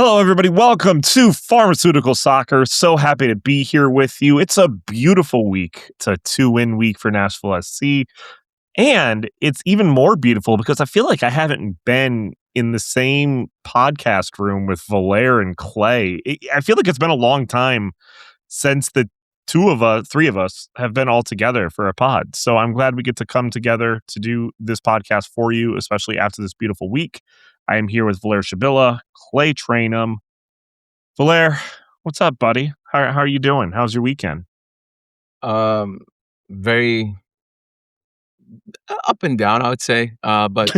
Hello, everybody. Welcome to Pharmaceutical Soccer. So happy to be here with you. It's a beautiful week. It's a 2-win week for Nashville SC. And it's even more beautiful because I feel like I haven't been in the same podcast room with Valair and Clay. I feel like it's been a long time since the three of us have been all together for a pod. So I'm glad we get to come together to do this podcast for you, especially after this beautiful week. I am here with Valair Shabilla, Clay Trainum. Valair, what's up, buddy? How are you doing? How's your weekend? Very up and down, I would say. But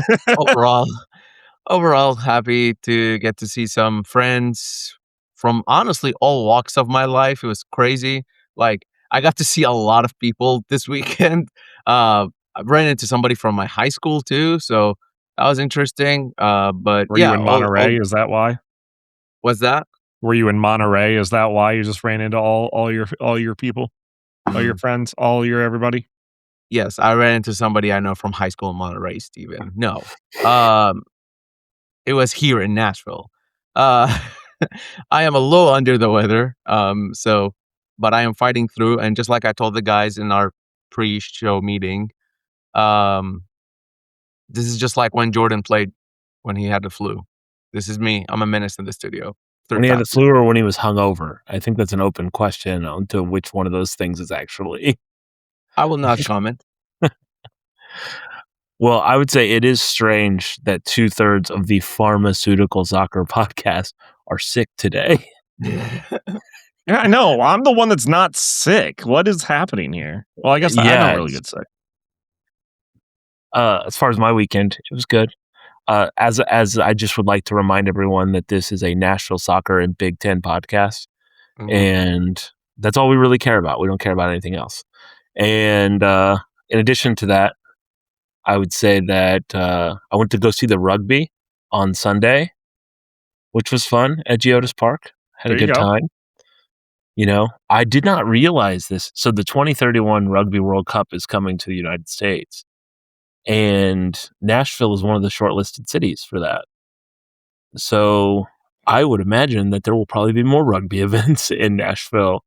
overall, happy to get to see some friends from honestly all walks of my life. It was crazy. Like, I got to see a lot of people this weekend. I ran into somebody from my high school too, so that was interesting. But Were you in Monterey? Is that why? What's that? Were you in Monterey? Is that why you just ran into all your people, all your friends, all your everybody? Yes, I ran into somebody I know from high school in Monterey, Steven. No, it was here in Nashville. I am a little under the weather, but I am fighting through. And just like I told the guys in our pre-show meeting, this is just like when Jordan played when he had the flu. This is me. I'm a menace in the studio. When he had the flu or when he was hungover? I think that's an open question on to which one of those things is actually. I will not comment. Well, I would say it is strange that 2/3 of the Pharmaceutical Soccer podcast are sick today. Yeah, I know. I'm the one that's not sick. What is happening here? Well, I guess I don't really get sick. As far as my weekend, it was good. As I just would like to remind everyone that this is a Nashville Soccer and Big Ten podcast, and that's all we really care about. We don't care about anything else. And in addition to that, I would say that I went to go see the rugby on Sunday, which was fun at Geodis Park. Had a good time. You know, I did not realize this. So the 2031 Rugby World Cup is coming to the United States. And Nashville is one of the shortlisted cities for that. So I would imagine that there will probably be more rugby events in Nashville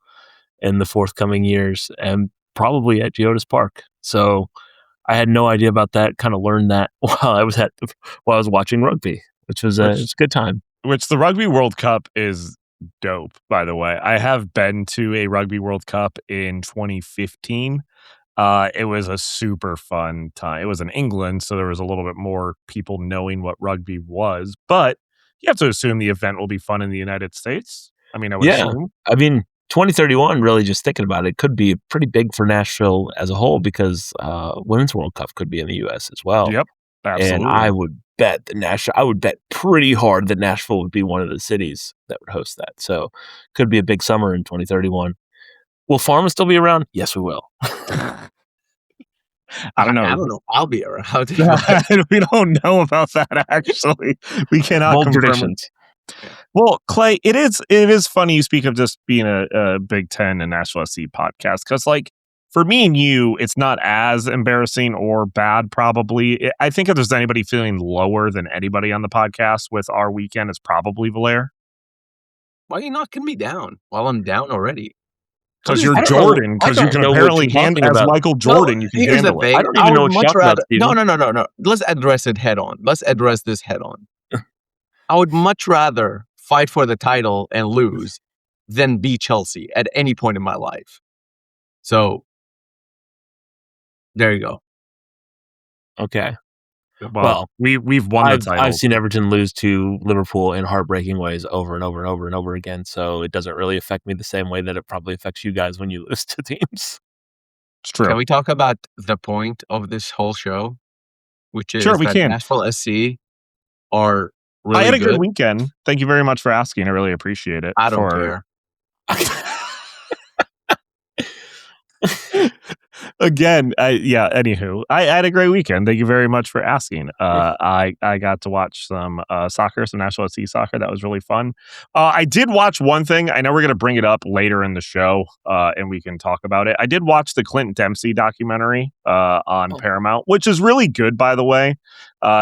in the forthcoming years and probably at Geodis Park. So I had no idea about that. Kind of learned that while I was watching rugby, which was a good time. Which the Rugby World Cup is dope, by the way. I have been to a Rugby World Cup in 2015. It was a super fun time. It was in England, so there was a little bit more people knowing what rugby was. But you have to assume the event will be fun in the United States. I mean, I would assume. I mean, 2031, really just thinking about it, could be pretty big for Nashville as a whole because Women's World Cup could be in the U.S. as well. Yep, absolutely. And I would bet pretty hard that Nashville would be one of the cities that would host that. So could be a big summer in 2031. Will Pharma still be around? Yes, we will. I don't know. I'll be around. We don't know about that, actually. We cannot Bold confirm predictions. Well, Clay, it is funny you speak of just being a Big Ten and Nashville SC podcast because, like, for me and you, it's not as embarrassing or bad, probably. I think if there's anybody feeling lower than anybody on the podcast with our weekend, it's probably Valair. Why are you knocking me down while I'm down already? Because you're Jordan, because you can apparently handle as Michael Jordan. You can handle it. I don't even know what you're talking about. No. Let's address it head on. Let's address this head on. I would much rather fight for the title and lose than be Chelsea at any point in my life. So, there you go. Okay. Well, we've won the title. I've seen Everton lose to Liverpool in heartbreaking ways over and over and over and over again, so it doesn't really affect me the same way that it probably affects you guys when you lose to teams. It's true. Can we talk about the point of this whole show? Which is Nashville SC are really I had a good weekend. Thank you very much for asking. I really appreciate it. I don't care. Again, anywho, I had a great weekend. Thank you very much for asking. I got to watch some soccer, some Nashville SC soccer. That was really fun. I did watch one thing. I know we're going to bring it up later in the show, and we can talk about it. I did watch the Clint Dempsey documentary on Paramount, which is really good, by the way.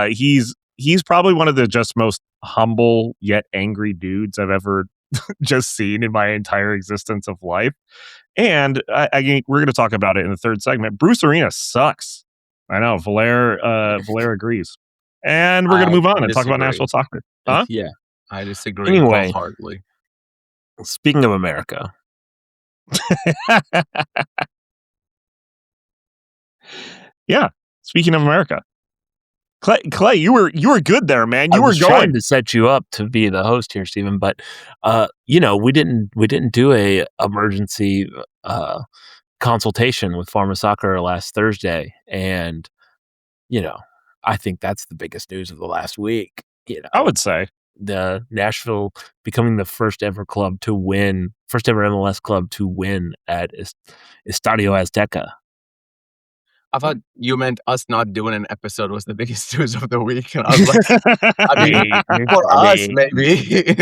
He's he's probably one of the just most humble yet angry dudes I've ever just seen in my entire existence of life. And we're going to talk about it in the third segment. Bruce Arena sucks. I know. Valair agrees. And we're going to move on and talk about Nashville soccer. Huh? Yeah. I disagree Anyway. wholeheartedly. Speaking of America. Yeah. Speaking of America. Clay, you were good there, man. I was going trying to set you up to be the host here, Stephen, but we didn't do a emergency consultation with Pharma Soccer last Thursday, and I think that's the biggest news of the last week. I would say the Nashville becoming the first ever MLS club to win at Estadio Azteca. I thought you meant us not doing an episode was the biggest news of the week. And I was like, I mean, for us, maybe.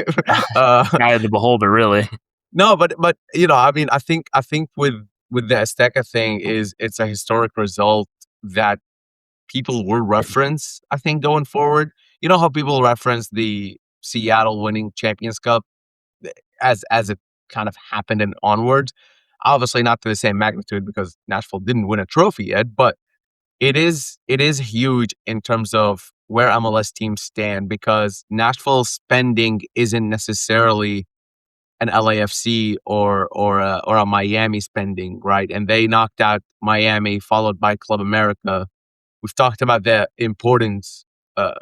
Eye of the beholder, really. No, but I mean, I think with the Azteca thing it's a historic result that people will reference, I think, going forward. You know how people reference the Seattle winning Champions Cup as it kind of happened and onwards. Obviously not to the same magnitude because Nashville didn't win a trophy yet, but it is huge in terms of where MLS teams stand, because Nashville's spending isn't necessarily an LAFC or a Miami spending, right? And they knocked out Miami, followed by Club America. We've talked about the importance.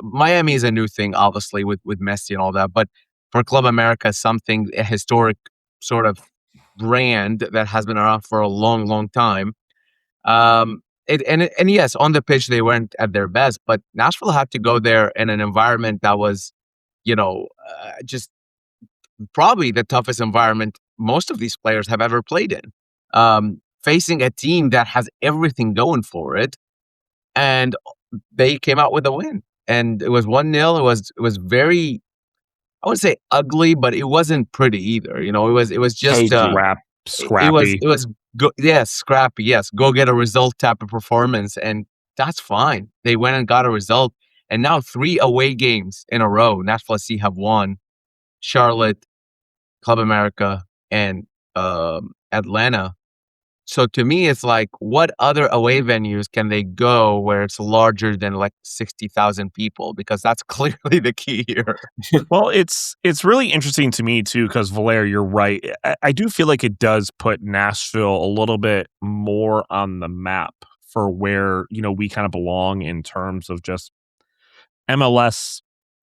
Miami is a new thing, obviously, with Messi and all that, but for Club America, a historic sort of brand that has been around for a long, long time. And yes, on the pitch they weren't at their best, but Nashville had to go there in an environment that was, just probably the toughest environment most of these players have ever played in. Facing a team that has everything going for it, and they came out with a win. And it was 1-0. It was very, I wouldn't say ugly, but it wasn't pretty either. It was just scrappy. It was scrappy. Yes, go get a result type of performance, and that's fine. They went and got a result, and now 3 away games in a row, Nashville SC have won: Charlotte, Club America, and Atlanta. So to me, it's like, what other away venues can they go where it's larger than like 60,000 people? Because that's clearly the key here. Well, it's really interesting to me too, because Valair, you're right. I do feel like it does put Nashville a little bit more on the map for where, we kind of belong in terms of just MLS,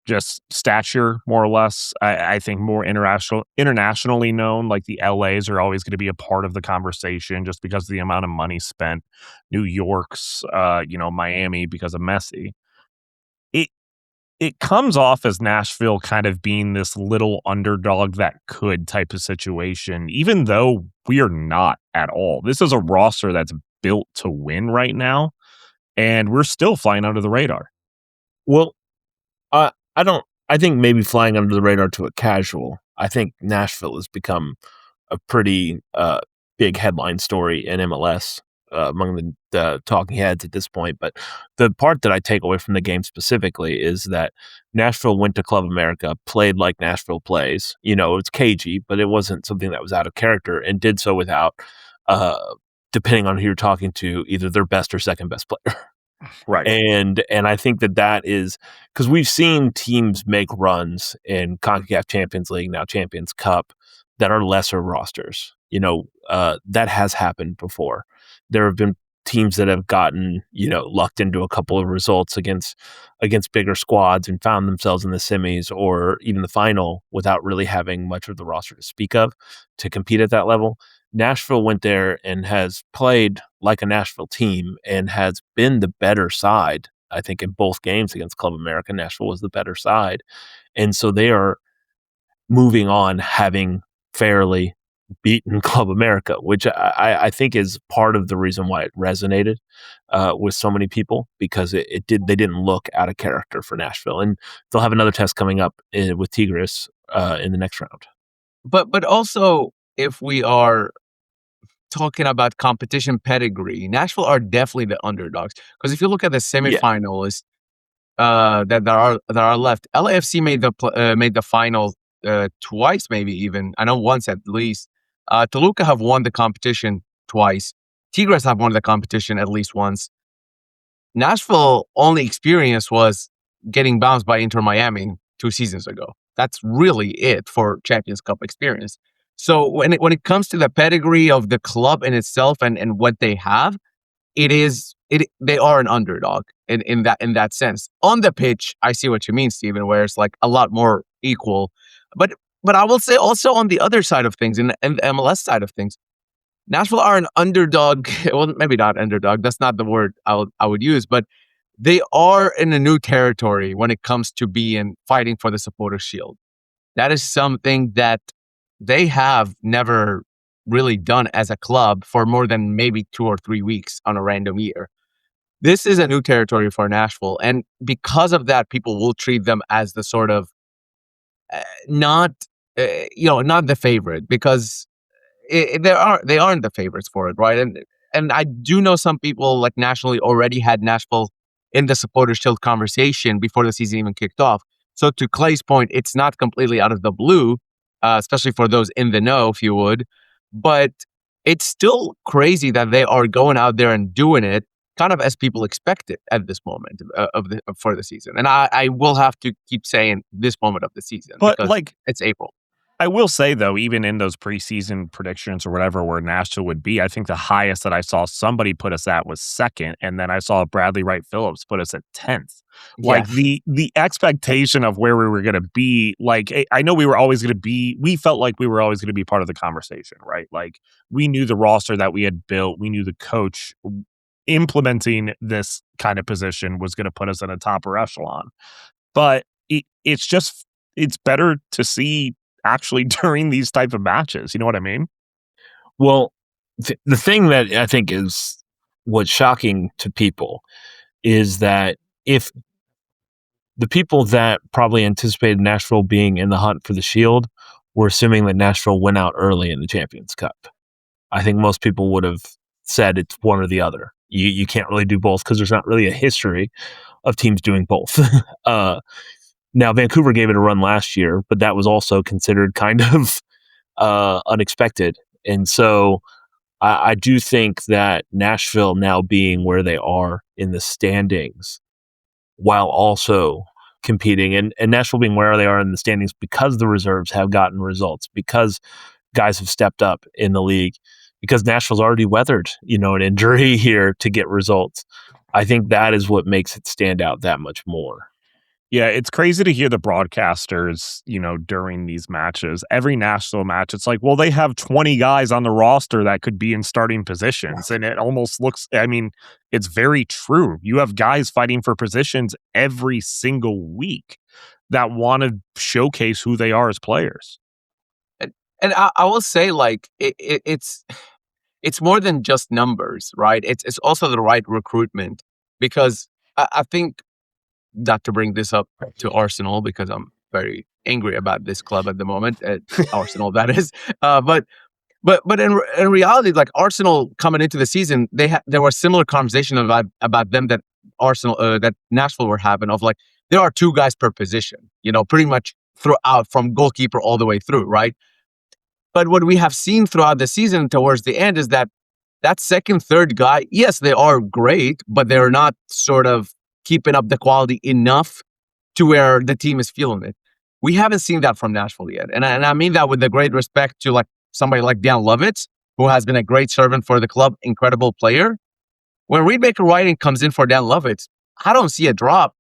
just stature, more or less. I think more internationally known, like the LAs are always going to be a part of the conversation just because of the amount of money spent. New York's, Miami because of Messi. It comes off as Nashville kind of being this little underdog that could type of situation, even though we are not at all. This is a roster that's built to win right now, and we're still flying under the radar. Well, I think maybe flying under the radar to a casual. I think Nashville has become a pretty big headline story in MLS among the talking heads at this point. But the part that I take away from the game specifically is that Nashville went to Club America, played like Nashville plays. It's cagey, but it wasn't something that was out of character, and did so without, depending on who you're talking to, either their best or second best player. Right. And I think that is because we've seen teams make runs in CONCACAF Champions League, now Champions Cup, that are lesser rosters. That has happened before. There have been teams that have gotten, lucked into a couple of results against bigger squads and found themselves in the semis or even the final without really having much of the roster to speak of to compete at that level. Nashville went there and has played like a Nashville team and has been the better side. I think in both games against Club America, Nashville was the better side. And so they are moving on having fairly beaten Club America, which I think is part of the reason why it resonated with so many people, because they didn't look out of character for Nashville. And they'll have another test coming up with Tigres in the next round. But also, if we are talking about competition pedigree, Nashville are definitely the underdogs. Because if you look at the semifinalists, that are left. LAFC made the final twice, maybe even. I know once at least. Toluca have won the competition twice. Tigres have won the competition at least once. Nashville only experience was getting bounced by Inter Miami 2 seasons ago. That's really it for Champions Cup experience. So when it comes to the pedigree of the club in itself and what they have, they are an underdog in that sense. On the pitch, I see what you mean, Steven, where it's like a lot more equal. But I will say also on the other side of things, in the MLS side of things, Nashville are an underdog. Well, maybe not underdog. That's not the word I would use, but they are in a new territory when it comes to fighting for the Supporters' Shield. That is something that they have never really done as a club for more than maybe 2 or 3 weeks on a random year. This is a new territory for Nashville, and because of that, people will treat them as the sort of not the favorite, because they aren't the favorites for it, right? And I do know some people like nationally already had Nashville in the Supporters' Shield conversation before the season even kicked off. So to Clay's point, it's not completely out of the blue, especially for those in the know, if you would. But it's still crazy that they are going out there and doing it kind of as people expect it at this moment for the season. And I will have to keep saying this moment of the season, but because like it's April. I will say, though, even in those preseason predictions or whatever where Nashville would be, I think the highest that I saw somebody put us at was second, and then I saw Bradley Wright Phillips put us at 10th. Like the expectation of where we were going to be, like I know we felt like we were always going to be part of the conversation, right? Like we knew the roster that we had built, we knew the coach implementing this kind of position was going to put us in a topper echelon. But it's better to see actually during these type of matches. You know what I mean? Well, the thing that I think is what's shocking to people is that if the people that probably anticipated Nashville being in the hunt for the Shield were assuming that Nashville went out early in the Champions Cup, I think most people would have said it's one or the other. You can't really do both because there's not really a history of teams doing both. Now, Vancouver gave it a run last year, but that was also considered kind of unexpected. And so I do think that Nashville now being where they are in the standings, while also competing, and Nashville being where they are in the standings because the reserves have gotten results, because guys have stepped up in the league, because Nashville's already weathered, an injury here to get results. I think that is what makes it stand out that much more. Yeah, it's crazy to hear the broadcasters, during these matches. Every Nashville match, it's like, well, they have 20 guys on the roster that could be in starting positions. And it almost looks, it's very true. You have guys fighting for positions every single week that want to showcase who they are as players. And I will say, like, it's more than just numbers, right? It's also the right recruitment, because I think, not to bring this up to Arsenal because I'm very angry about this club at the moment, Arsenal that is. But in reality, like Arsenal coming into the season, there was similar conversation about them that that Nashville were having, of like there are 2 guys per position, pretty much throughout, from goalkeeper all the way through, right? But what we have seen throughout the season towards the end is that second, third guy, yes, they are great, but they're not sort of keeping up the quality enough to where the team is feeling it. We haven't seen that from Nashville yet. And I mean that with the great respect to like somebody like Dan Lovitz, who has been a great servant for the club, incredible player. When Reed Baker-Whiting comes in for Dan Lovitz, I don't see a drop.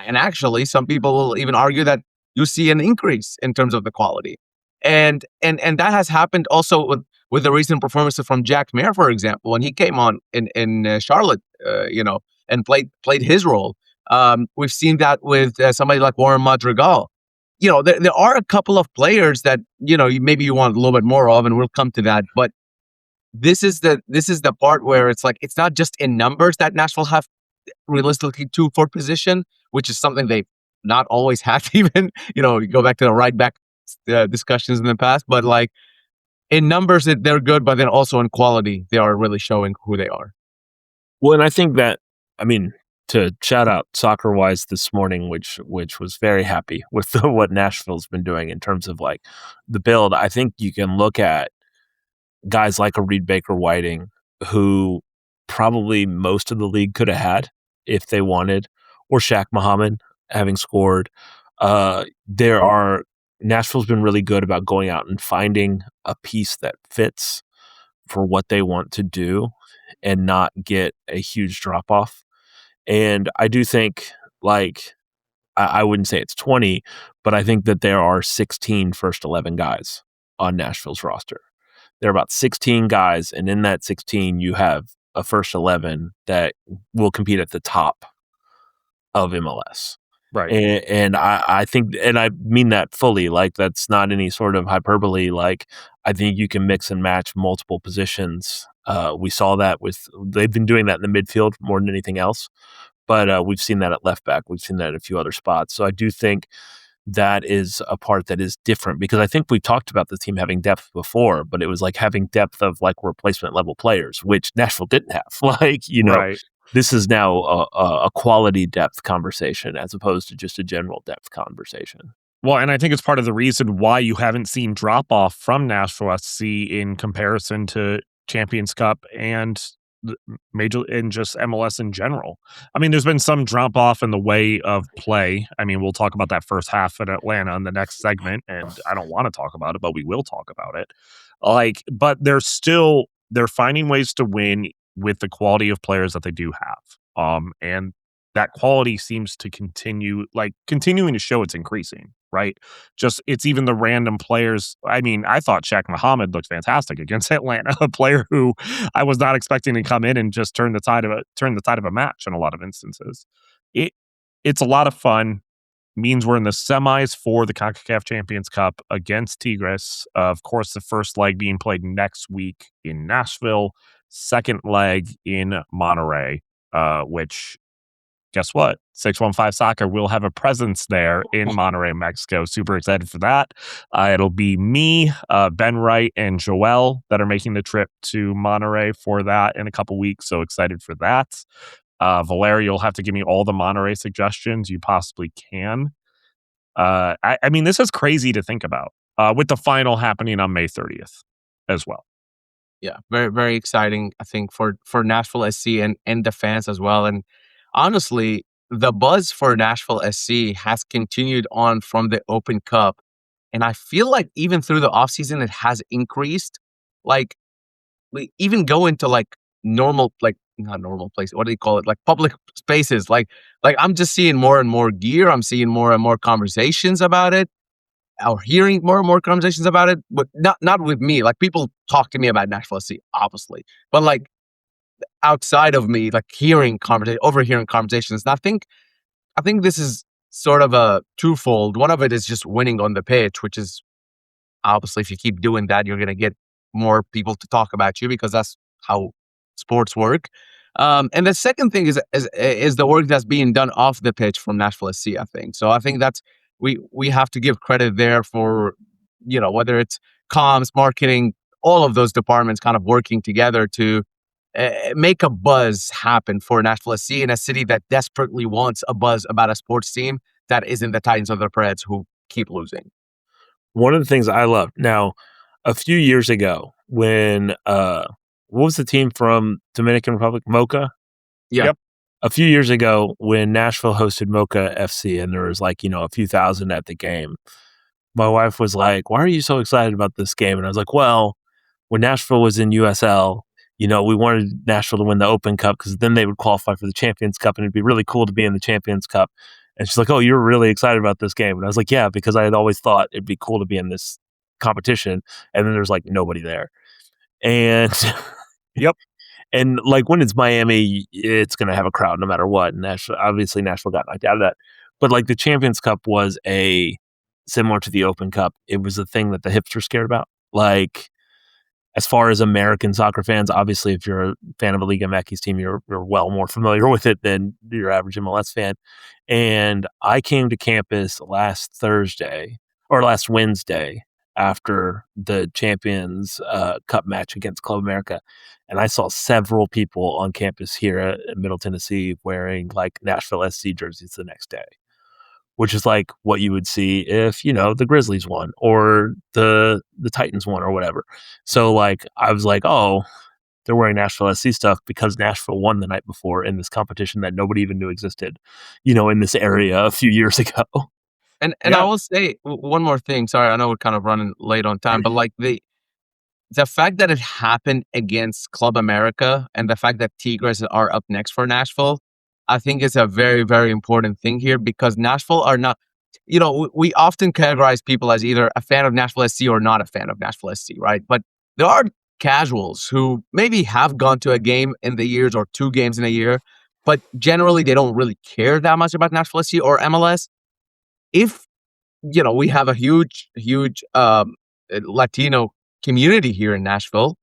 And actually, some people will even argue that you see an increase in terms of the quality. And that has happened also with the recent performances from Jack Mayer, for example, when he came on in Charlotte, and played his role. We've seen that with somebody like Warren Madrigal. There are a couple of players that maybe you want a little bit more of, and we'll come to that. But this is the part where it's like it's not just in numbers that Nashville have realistically 2 for position, which is something they've not always had. Even you go back to the right back discussions in the past, but like in numbers they're good, but then also in quality they are really showing who they are. Well, and I think that, to shout out soccer wise this morning, which was very happy with what Nashville's been doing in terms of like the build. I think you can look at guys like a Reed Baker Whiting, who probably most of the league could have had if they wanted, or Shaq Muhammad having scored. Nashville's been really good about going out and finding a piece that fits for what they want to do and not get a huge drop off. And I do think, like, I wouldn't say it's 20, but I think that there are 16 first 11 guys on Nashville's roster. There are about 16 guys, and in that 16, you have a first 11 that will compete at the top of MLS. Right. And I think, and I mean that fully, like, that's not any sort of hyperbole. Like, I think you can mix and match multiple positions. We saw that they've been doing that in the midfield more than anything else, but we've seen that at left back. We've seen that at a few other spots. So I do think that is a part that is different, because I think we talked about the team having depth before, but it was like having depth of like replacement level players, which Nashville didn't have. Like, Right. This is now a quality depth conversation as opposed to just a general depth conversation. Well, and I think it's part of the reason why you haven't seen drop off from Nashville SC in comparison to Champions Cup and major and just MLS in general. I mean, there's been some drop off in the way of play. I mean, we'll talk about that first half in Atlanta in the next segment, and I don't want to talk about it, but we will talk about it. But they're finding ways to win with the quality of players that they do have. And that quality seems to continuing to show it's increasing, right? Just, it's even the random players. I mean, I thought Shaq Muhammad looked fantastic against Atlanta, a player who I was not expecting to come in and just turn the tide of a match in a lot of instances. It's a lot of fun. Means we're in the semis for the CONCACAF Champions Cup against Tigres. Of course, the first leg being played next week in Nashville, second leg in Monterey, which, guess what? 615 Soccer will have a presence there in Monterey, Mexico. Super excited for that. It'll be me, Ben Wright, and Joel that are making the trip to Monterey for that in a couple weeks. So excited for that. Valair, you'll have to give me all the Monterey suggestions you possibly can. I mean, this is crazy to think about, with the final happening on May 30th as well. Yeah, very, very exciting, I think, for Nashville SC and the fans as well. And honestly, the buzz for Nashville SC has continued on from the Open Cup. And I feel like even through the offseason, it has increased. Like, we even go into like normal, like, not normal places, what do you call it? Like public spaces. Like I'm just seeing more and more gear. I'm seeing more and more conversations about it, or hearing more and more conversations about it, but not with me. Like, people talk to me about Nashville SC, obviously, but like outside of me, like overhearing conversations. And I think this is sort of a twofold. One of it is just winning on the pitch, which is obviously, if you keep doing that, you're going to get more people to talk about you, because that's how sports work. And the second thing is the work that's being done off the pitch from Nashville SC, I think. So I think that's, we have to give credit there for, whether it's comms, marketing, all of those departments kind of working together to make a buzz happen for Nashville SC, in a city that desperately wants a buzz about a sports team that isn't the Titans or the Preds, who keep losing. One of the things I love now, a few years ago, when what was the team from Dominican Republic? Mocha? Yeah. Yep. A few years ago, when Nashville hosted Mocha FC and there was like, a few thousand at the game, my wife was like, "Why are you so excited about this game?" And I was like, well, when Nashville was in USL, we wanted Nashville to win the Open Cup, because then they would qualify for the Champions Cup, and it'd be really cool to be in the Champions Cup. And she's like, "Oh, you're really excited about this game?" And I was like, "Yeah, because I had always thought it'd be cool to be in this competition." And then there's like nobody there. And Yep. And like when it's Miami, it's going to have a crowd no matter what. And Nashville got knocked out of that. But like the Champions Cup was similar to the Open Cup. It was a thing that the hipsters cared about. Like, as far as American soccer fans, obviously, if you're a fan of a Liga MX team, you're well more familiar with it than your average MLS fan. And I came to campus last Wednesday after the Champions Cup match against Club America, and I saw several people on campus here at Middle Tennessee wearing like Nashville SC jerseys the next day, which is like what you would see if, the Grizzlies won or the Titans won or whatever. So like I was like, oh, they're wearing Nashville SC stuff because Nashville won the night before in this competition that nobody even knew existed, in this area a few years ago. And I will say one more thing. Sorry, I know we're kind of running late on time, but like the fact that it happened against Club America and the fact that Tigres are up next for Nashville, I think is a very, very important thing here, because Nashville are not, we often categorize people as either a fan of Nashville SC or not a fan of Nashville SC, right? But there are casuals who maybe have gone to a game in the years or 2 games in a year, but generally they don't really care that much about Nashville SC or MLS. If, we have a huge Latino community here in Nashville,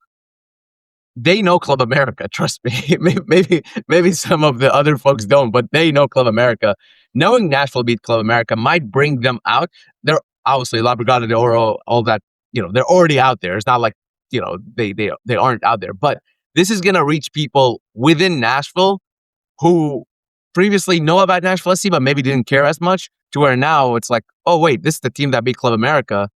they know Club America. Trust me. maybe some of the other folks don't, but they know Club America. Knowing Nashville beat Club America might bring them out. They're obviously La Brigada de Oro, all that. They're already out there. It's not like they aren't out there. But this is gonna reach people within Nashville who previously know about Nashville SC, but maybe didn't care as much. To where now it's like, oh wait, this is the team that beat Club America.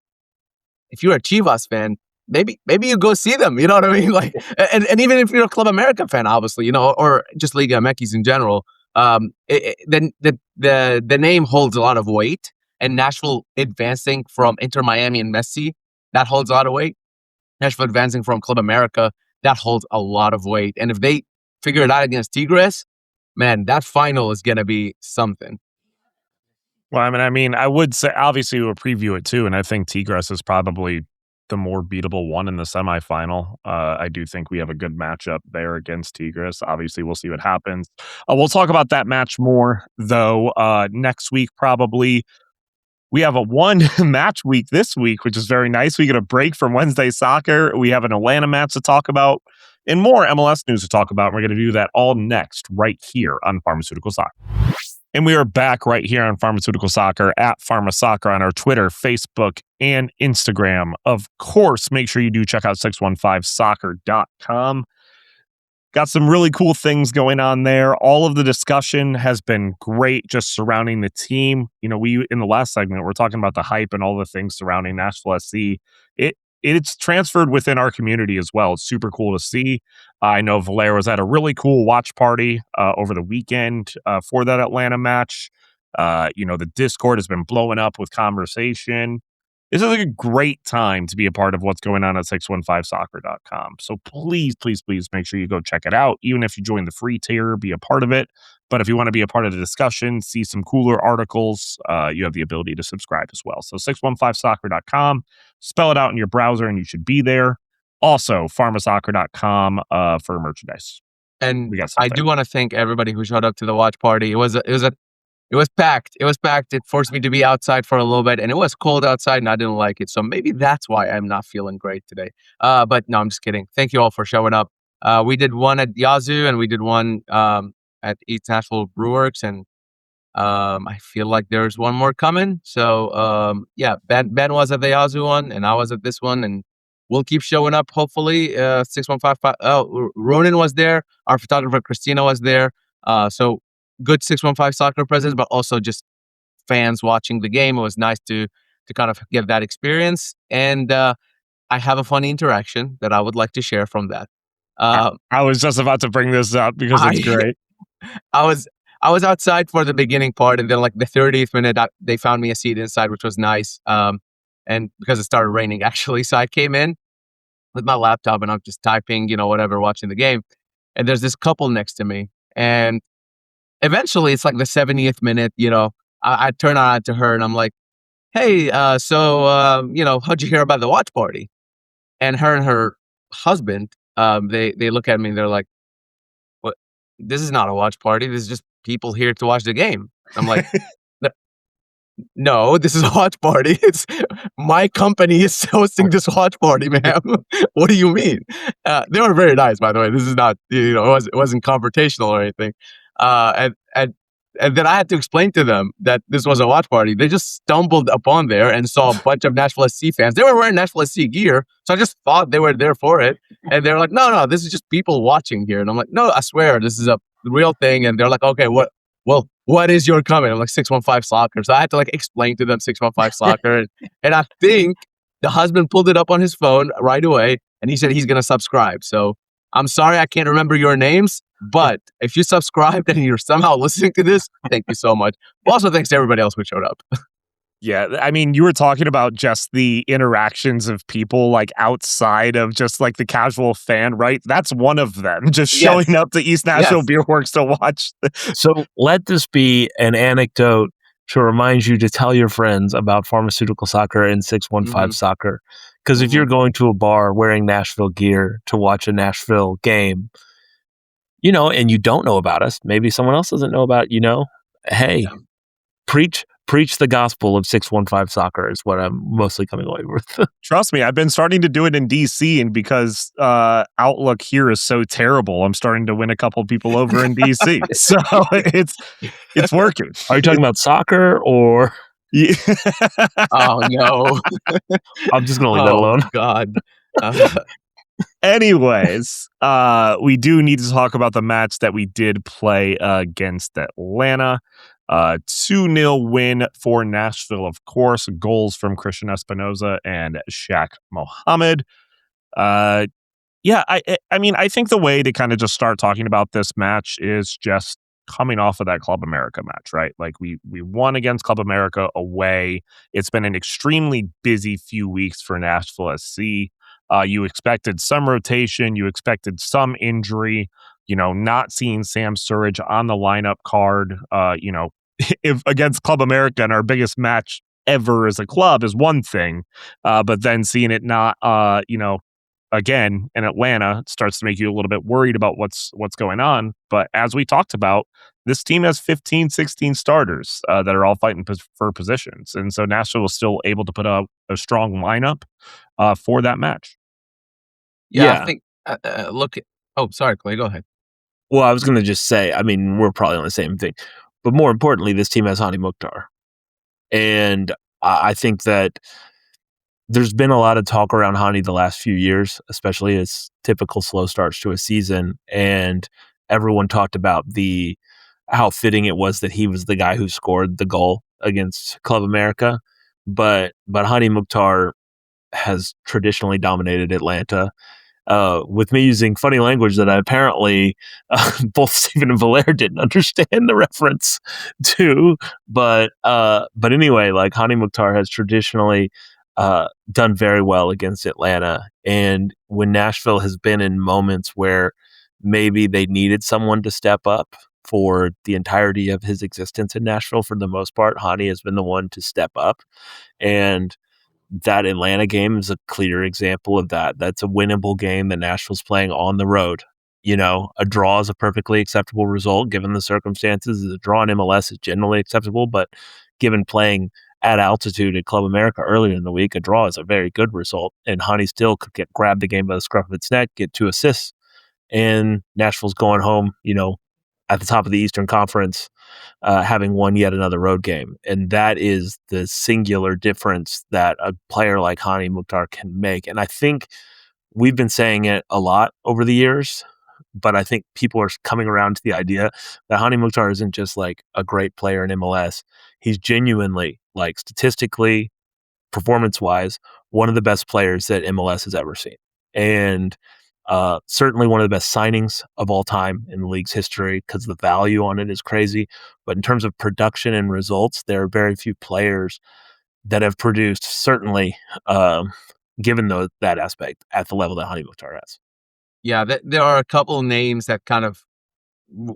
If you're a Chivas fan, maybe you go see them. You know what I mean? Like, and even if you're a Club America fan, obviously, or just Liga MX in general, then the name holds a lot of weight. And Nashville advancing from Inter Miami and Messi, that holds a lot of weight. Nashville advancing from Club America, that holds a lot of weight. And if they figure it out against Tigres, man, that final is gonna be something. Well, I mean, I would say, obviously, we'll preview it too, and I think Tigres is probably the more beatable one in the semifinal. I do think we have a good matchup there against Tigres. Obviously, we'll see what happens. We'll talk about that match more, though, next week, probably. We have a one match week this week, which is very nice. We get a break from Wednesday soccer. We have an Atlanta match to talk about and more MLS news to talk about. We're going to do that all next right here on Pharmaceutical Soccer. And we are back right here on Pharmaceutical Soccer at Pharma Soccer on our Twitter, Facebook, and Instagram. Of course, make sure you do check out 615soccer.com. Got some really cool things going on there. All of the discussion has been great just surrounding the team. We, in the last segment, we're talking about the hype and all the things surrounding Nashville SC. It's transferred within our community as well. It's super cool to see. I know Valair was at a really cool watch party over the weekend for that Atlanta match. The Discord has been blowing up with conversation. This is like a great time to be a part of what's going on at 615soccer.com. So please, please, please make sure you go check it out. Even if you join the free tier, be a part of it. But if you want to be a part of the discussion, see some cooler articles, you have the ability to subscribe as well. So 615soccer.com, spell it out in your browser and you should be there. Also, pharmasoccer.com for merchandise. And I do want to thank everybody who showed up to the watch party. It was packed. It was packed. It forced me to be outside for a little bit, and it was cold outside, and I didn't like it. So maybe that's why I'm not feeling great today. But no, I'm just kidding. Thank you all for showing up. We did one at Yazoo, and we did one at East Nashville Brewworks, and I feel like there's one more coming. So Ben was at the Yazoo one, and I was at this one, and we'll keep showing up. Hopefully, 615. Ronan was there. Our photographer Christina was there. So good 615 soccer presence, but also just fans watching the game. It was nice to kind of get that experience. And I have a funny interaction that I would like to share from that. I was just about to bring this up because it's great. I was outside for the beginning part, and then like the 30th minute, they found me a seat inside, which was nice. And because it started raining actually, so I came in with my laptop and I'm just typing, whatever, watching the game. And there's this couple next to me, and eventually it's like the 70th minute, I turn on to her and I'm like, hey, so how'd you hear about the watch party? And her husband, they look at me and they're like, what? This is not a watch party. This is just people here to watch the game. I'm like, no, this is a watch party. It's my company is hosting this watch party, ma'am. What do you mean? They were very nice, by the way. This is not, it wasn't confrontational or anything. And And then I had to explain to them that this was a watch party. They just stumbled upon there and saw a bunch of Nashville SC fans. They were wearing Nashville SC gear, so I just thought they were there for it. And they're like, no, this is just people watching here. And I'm like, no, I swear, this is a real thing. And they're like, okay, what is your comment? I'm like, 615 Soccer. So I had to like explain to them 615 Soccer. And I think the husband pulled it up on his phone right away, and he said he's going to subscribe. So I'm sorry I can't remember your names, but if you subscribed and you're somehow listening to this, thank you so much. Also, thanks to everybody else who showed up. Yeah, I mean, you were talking about just the interactions of people like outside of just like the casual fan, right? That's one of them, just showing up to East Nashville Beer Works to watch. So let this be an anecdote to remind you to tell your friends about Pharmaceutical Soccer and 615 Soccer. Because if you're going to a bar wearing Nashville gear to watch a Nashville game, and you don't know about us, maybe someone else doesn't know about, hey, preach the gospel of 615 Soccer is what I'm mostly coming away with. Trust me, I've been starting to do it in DC, and because Outlook here is so terrible, I'm starting to win a couple people over in DC. So it's working. Are you talking about soccer or? Yeah. Oh no! I'm just gonna leave that alone. God. Anyways, we do need to talk about the match that we did play against Atlanta. 2-0 win for Nashville, of course. Goals from Christian Espinoza and Shaq Mohammed. I mean, I think the way to kind of just start talking about this match is just coming off of that Club America match, right? Like we won against Club America away. It's been an extremely busy few weeks for Nashville SC. You expected some rotation. You expected some injury. Not seeing Sam Surridge on the lineup card, if against Club America and our biggest match ever as a club is one thing, but then seeing it not, again in Atlanta starts to make you a little bit worried about what's going on. But as we talked about, this team has 15, 16 starters that are all fighting for positions. And so Nashville was still able to put a strong lineup for that match. I think, sorry, Clay, go ahead. Well, I was going to just say, I mean, we're probably on the same thing. But more importantly, this team has Hani Mukhtar. And I think that there's been a lot of talk around Hani the last few years, especially as typical slow starts to a season. And everyone talked about how fitting it was that he was the guy who scored the goal against Club America. But Hani Mukhtar has traditionally dominated Atlanta. With me using funny language that I apparently both Stephen and Valair didn't understand the reference to. But anyway, like Hani Mukhtar has traditionally done very well against Atlanta. And when Nashville has been in moments where maybe they needed someone to step up for the entirety of his existence in Nashville, for the most part, Hani has been the one to step up. And that Atlanta game is a clear example of that. That's a winnable game that Nashville's playing on the road. A draw is a perfectly acceptable result given the circumstances. A draw in MLS is generally acceptable, but given playing at altitude at Club America earlier in the week, a draw is a very good result. And Hani still could grab the game by the scruff of its neck, get 2 assists, and Nashville's going home, at the top of the Eastern Confrence, having won yet another road game. And that is the singular difference that a player like Hani Mukhtar can make. And I think we've been saying it a lot over the years, but I think people are coming around to the idea that Hani Mukhtar isn't just like a great player in MLS. He's genuinely, like statistically, performance-wise, one of the best players that MLS has ever seen. And certainly one of the best signings of all time in the league's history because the value on it is crazy. But in terms of production and results, there are very few players that have produced, certainly given that aspect, at the level that Hani Mukhtar has. Yeah, there are a couple of names that kind of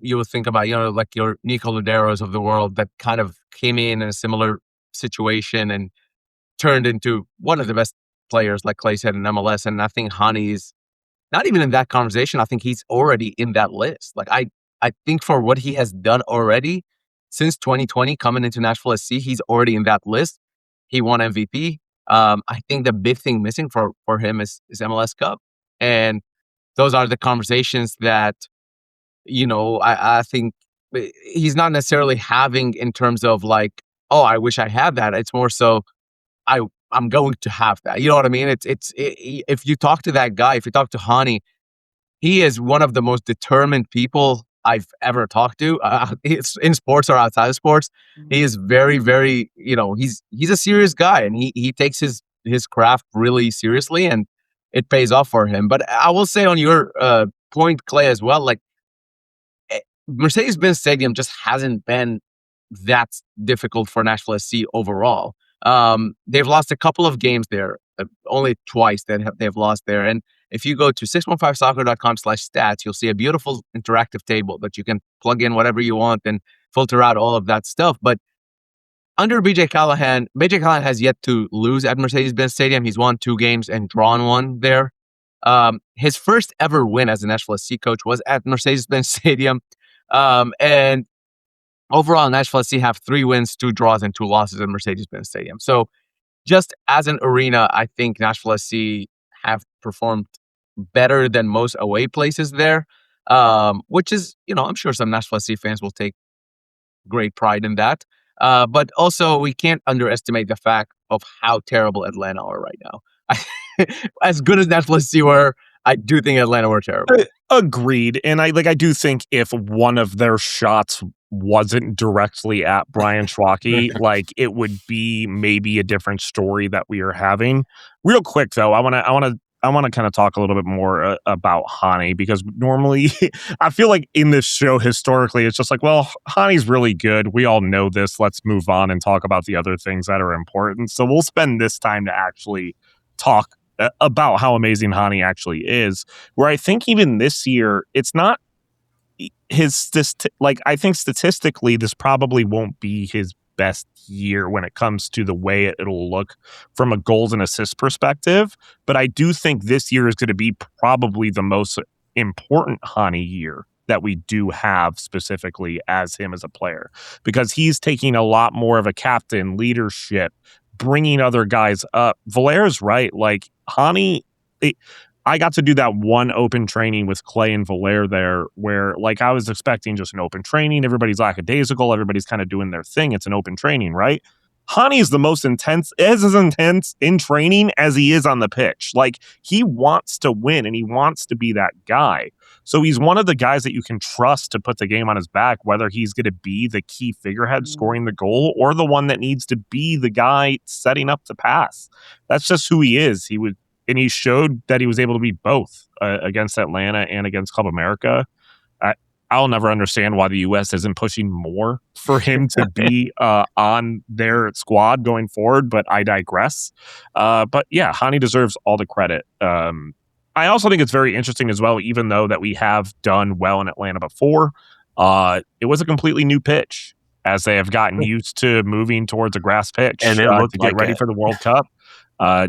you would think about, like your Nico Luderos of the world that kind of came in a similar situation and turned into one of the best players, like Clay said, in MLS. And I think Hani's not even in that conversation. I think he's already in that list. Like I think for what he has done already since 2020 coming into Nashville SC, he's already in that list. He won MVP. I think the big thing missing for him is MLS Cup. And those are the conversations that, I think he's not necessarily having in terms of like, oh, I wish I had that. It's more so I'm going to have that. You know what I mean? If you talk to that guy, if you talk to Hani, he is one of the most determined people I've ever talked to. It's in sports or outside of sports. He is very, very, he's a serious guy, and he takes his craft really seriously, and it pays off for him. But I will say on your point, Clay, as well, like Mercedes-Benz Stadium just hasn't been that difficult for Nashville SC overall. They've lost a couple of games there, only twice that they've lost there. And if you go to 615soccer.com/stats, you'll see a beautiful interactive table that you can plug in whatever you want and filter out all of that stuff. But under BJ Callahan has yet to lose at Mercedes-Benz Stadium. He's won 2 games and drawn 1 there. His first ever win as a Nashville SC coach was at Mercedes-Benz Stadium. And overall, Nashville SC have 3 wins, 2 draws, and 2 losses at Mercedes-Benz Stadium. So just as an arena, I think Nashville SC have performed better than most away places there, which is, I'm sure some Nashville SC fans will take great pride in that. But also, we can't underestimate the fact of how terrible Atlanta are right now. As good as Nashville SC were, I do think Atlanta were terrible. Agreed. And I do think if one of their shots wasn't directly at Brian Schwacke, like it would be maybe a different story that we are having. Real quick though, I want to kind of talk a little bit more about Hani, because normally I feel like in this show historically it's just like, well, Hani's really good. We all know this. Let's move on and talk about the other things that are important. So we'll spend this time to actually talk about how amazing Hani actually is, where I think even this year, it's not I think statistically, this probably won't be his best year when it comes to the way it'll look from a goals and assists perspective. But I do think this year is going to be probably the most important Hani year that we do have specifically as him as a player, because he's taking a lot more of a captain leadership, bringing other guys up. Valair's right. Like Hani, I got to do that one open training with Clay and Valair there, where like I was expecting just an open training. Everybody's lackadaisical. Everybody's kind of doing their thing. It's an open training, right? Hani is the most intense, as intense in training as he is on the pitch. Like he wants to win and he wants to be that guy. So he's one of the guys that you can trust to put the game on his back, whether he's going to be the key figurehead scoring the goal or the one that needs to be the guy setting up the pass. That's just who he is. And he showed that he was able to be both against Atlanta and against Club America. I'll never understand why the U.S. isn't pushing more for him to be on their squad going forward, but I digress. But yeah, Hani deserves all the credit. I also think it's very interesting as well, even though that we have done well in Atlanta before, it was a completely new pitch as they have gotten used to moving towards a grass pitch and to get ready for the World Cup.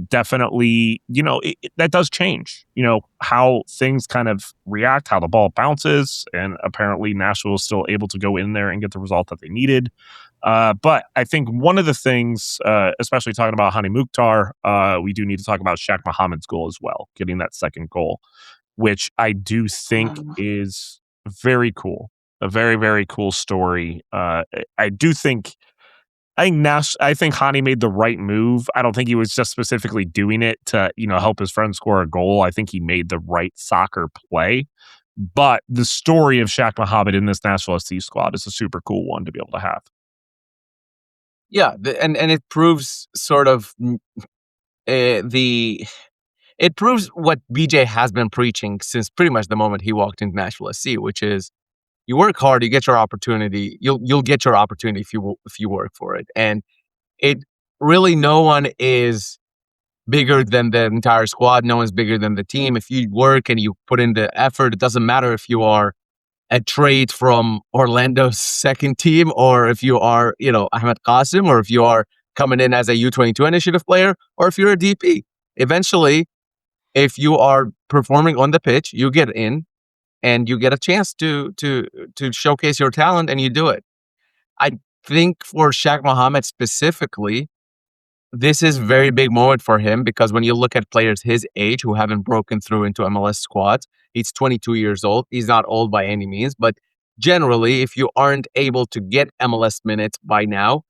Definitely, that does change, how things kind of react, how the ball bounces, and apparently Nashville is still able to go in there and get the result that they needed. But I think one of the things, especially talking about Hani Mukhtar, we do need to talk about Shaq Muhammad's goal as well, getting that second goal, which I do think is very cool. A very, very cool story. I think Hani made the right move. I don't think he was just specifically doing it to, help his friend score a goal. I think he made the right soccer play. But the story of Shaq Muhammad in this Nashville SC squad is a super cool one to be able to have. Yeah, and it proves sort of it proves what BJ has been preaching since pretty much the moment he walked into Nashville SC, which is you work hard, you get your opportunity. You'll get your opportunity if you work for it. And it really, no one is bigger than the entire squad. No one's bigger than the team. If you work and you put in the effort, it doesn't matter if you are a trade from Orlando's second team, or if you are, Ahmed Qasim, or if you are coming in as a U22 initiative player, or if you're a DP. Eventually, if you are performing on the pitch, you get in and you get a chance to showcase your talent, and you do it. I think for Shaq Muhammad specifically, this is a very big moment for him, because when you look at players his age who haven't broken through into MLS squads, he's 22 years old. He's not old by any means, but generally, if you aren't able to get MLS minutes by now,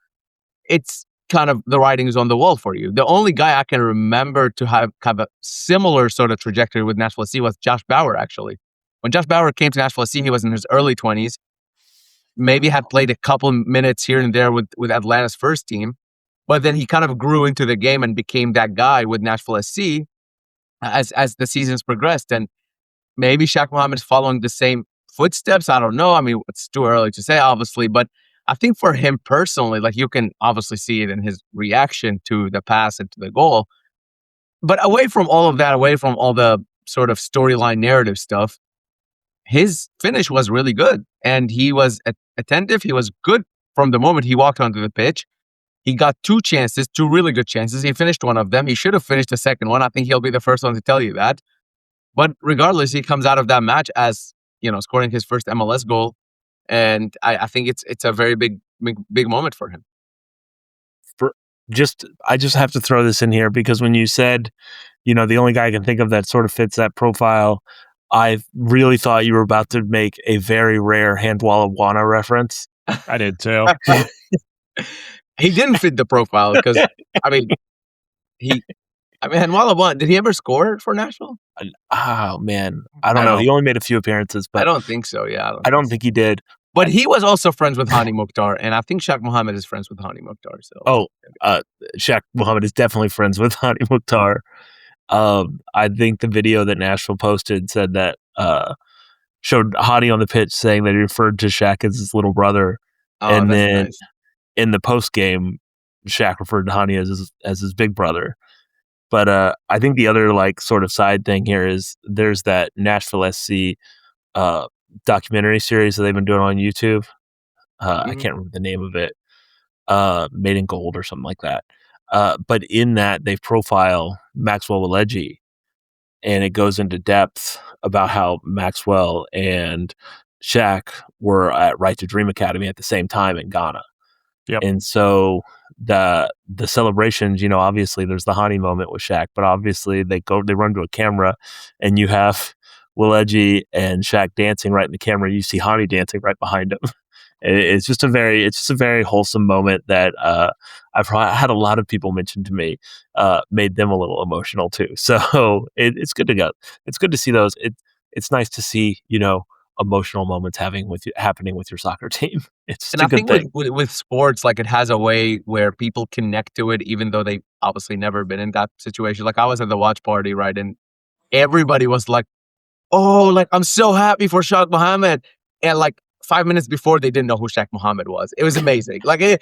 it's kind of the writing is on the wall for you. The only guy I can remember to have a similar sort of trajectory with Nashville SC was Josh Bauer, actually. When Josh Bauer came to Nashville SC, he was in his early 20s, maybe had played a couple minutes here and there with Atlanta's first team, but then he kind of grew into the game and became that guy with Nashville SC as the seasons progressed. And maybe Shaq Mohammed is following the same footsteps. I don't know. I mean, it's too early to say, obviously, but I think for him personally, like you can obviously see it in his reaction to the pass and to the goal. But away from all of that, away from all the sort of storyline narrative stuff, his finish was really good. And he was attentive. He was good from the moment he walked onto the pitch. He got two really good chances. He finished one of them. He should have finished the second one. I think he'll be the first one to tell you that. But regardless, he comes out of that match as, scoring his first MLS goal. And I think it's a very big moment for him. I just have to throw this in here because when you said, the only guy I can think of that sort of fits that profile, I really thought you were about to make a very rare Handwalla Wana reference. I did too. He didn't fit the profile because, Handwalla Wana, did he ever score for Nashville? Oh, man. I don't know. He only made a few appearances, but I don't think so. Yeah. I don't think he did. But he was also friends with Hani Mukhtar, and I think Shaq Mohammed is friends with Hani Mukhtar. So, Shaq Mohammed is definitely friends with Hani Mukhtar. I think the video that Nashville posted said that showed Hani on the pitch saying that he referred to Shaq as his little brother, and then nice. In the post game, Shaq referred to Hani as his big brother. But I think the other sort of side thing here is there's that Nashville SC documentary series that they've been doing on YouTube. I can't remember the name of it. Made in Gold or something like that. But in that, they profile Maxwell Weleji, and it goes into depth about how Maxwell and Shaq were at Right to Dream Academy at the same time in Ghana. Yep. And so the celebrations, obviously there's the Hani moment with Shaq, but obviously they run to a camera, and you have Weleji and Shaq dancing right in the camera. You see Hani dancing right behind him. It's just a very wholesome moment that I've had a lot of people mention to me, made them a little emotional too. So it's good to go. It's good to see those. It's nice to see, emotional moments happening with your soccer team. It's and a I good think thing. with sports, it has a way where people connect to it, even though they obviously never been in that situation. I was at the watch party, right, and everybody was like, "Oh, I'm so happy for Shaq Mohammed," and 5 minutes before they didn't know who Shaq Mohammed was. It was amazing. I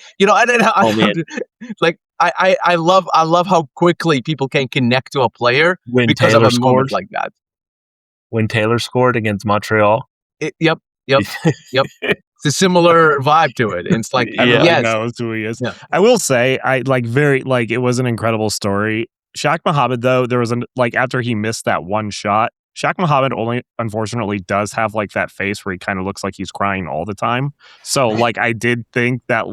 love how quickly people can connect to a player because Taylor of a moment like that. When Taylor scored against Montreal. Yep. It's a similar vibe to it. It's everyone knows who he is. Yeah. I will say, it was an incredible story. Shaq Mohammed, though, there was after he missed that one shot, Shaq Mohammed only, unfortunately, does have that face where he kind of looks like he's crying all the time. So I did think that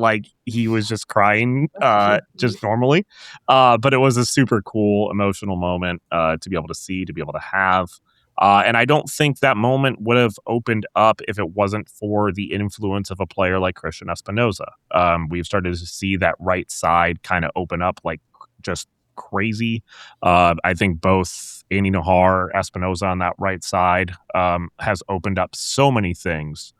he was just crying just normally. But it was a super cool emotional moment to be able to see, to be able to have. And I don't think that moment would have opened up if it wasn't for the influence of a player like Christian Espinoza. We've started to see that right side kind of open up just crazy. I think both Andy Nahar, Espinoza on that right side has opened up so many things.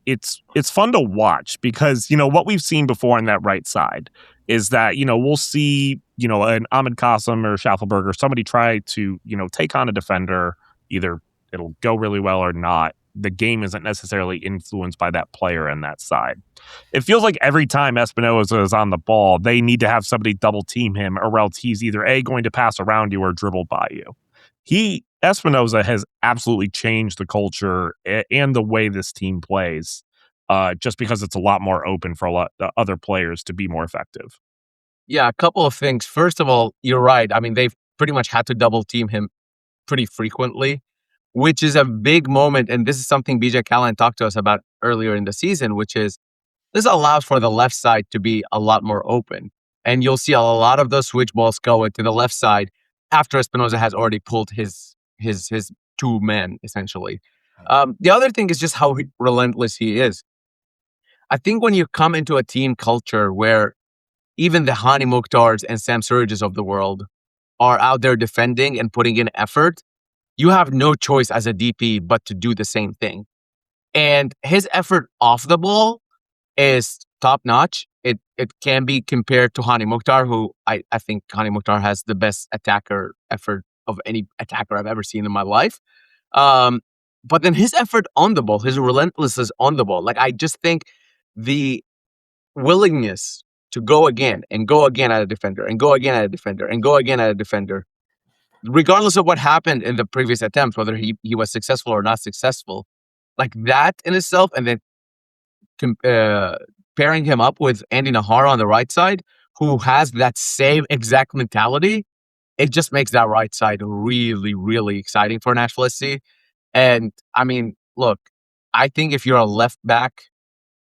It's fun to watch because, what we've seen before on that right side is that, we'll see, an Ahmed Qasim or Schaffelberg or somebody try to, take on a defender. Either it'll go really well or not. The game isn't necessarily influenced by that player on that side. It feels like every time Espinoza is on the ball, they need to have somebody double team him, or else he's either going to pass around you or dribble by you. Espinoza has absolutely changed the culture and the way this team plays, just because it's a lot more open for a lot of other players to be more effective. Yeah, a couple of things. First of all, you're right. I mean, they've pretty much had to double team him pretty frequently, which is a big moment. And this is something BJ Callahan talked to us about earlier in the season, which is this allows for the left side to be a lot more open. And you'll see a lot of those switch balls go to the left side after Espinoza has already pulled his two men, essentially. The other thing is just how relentless he is. I think when you come into a team culture where even the Hani Mukhtars and Sam Surges of the world are out there defending and putting in effort, you have no choice as a DP but to do the same thing. And his effort off the ball is top notch. It can be compared to Hani Mukhtar, who I think Hani Mukhtar has the best attacker effort of any attacker I've ever seen in my life. But then his effort on the ball, his relentlessness on the ball, like I just think the willingness to go again and go again at a defender and go again at a defender and go again at a defender, regardless of what happened in the previous attempts, whether he was successful or not successful, like that in itself, and then pairing him up with Andy Nahara on the right side, who has that same exact mentality, it just makes that right side really, really exciting for Nashville SC. And I mean, look, I think if you're a left back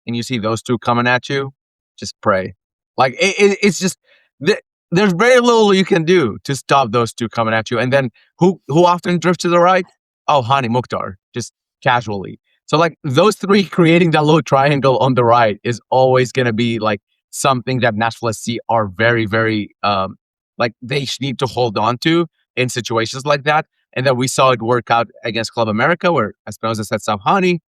and you see those two coming at you, just pray. Like it's just there's very little you can do to stop those two coming at you. And then who often drifts to the right? Oh, Hani Mukhtar, just casually. So like those three creating that little triangle on the right is always going to be like something that Nashville SC are very, very like they need to hold on to in situations like that. And then we saw it work out against Club America, where Espinoza sets up Hani,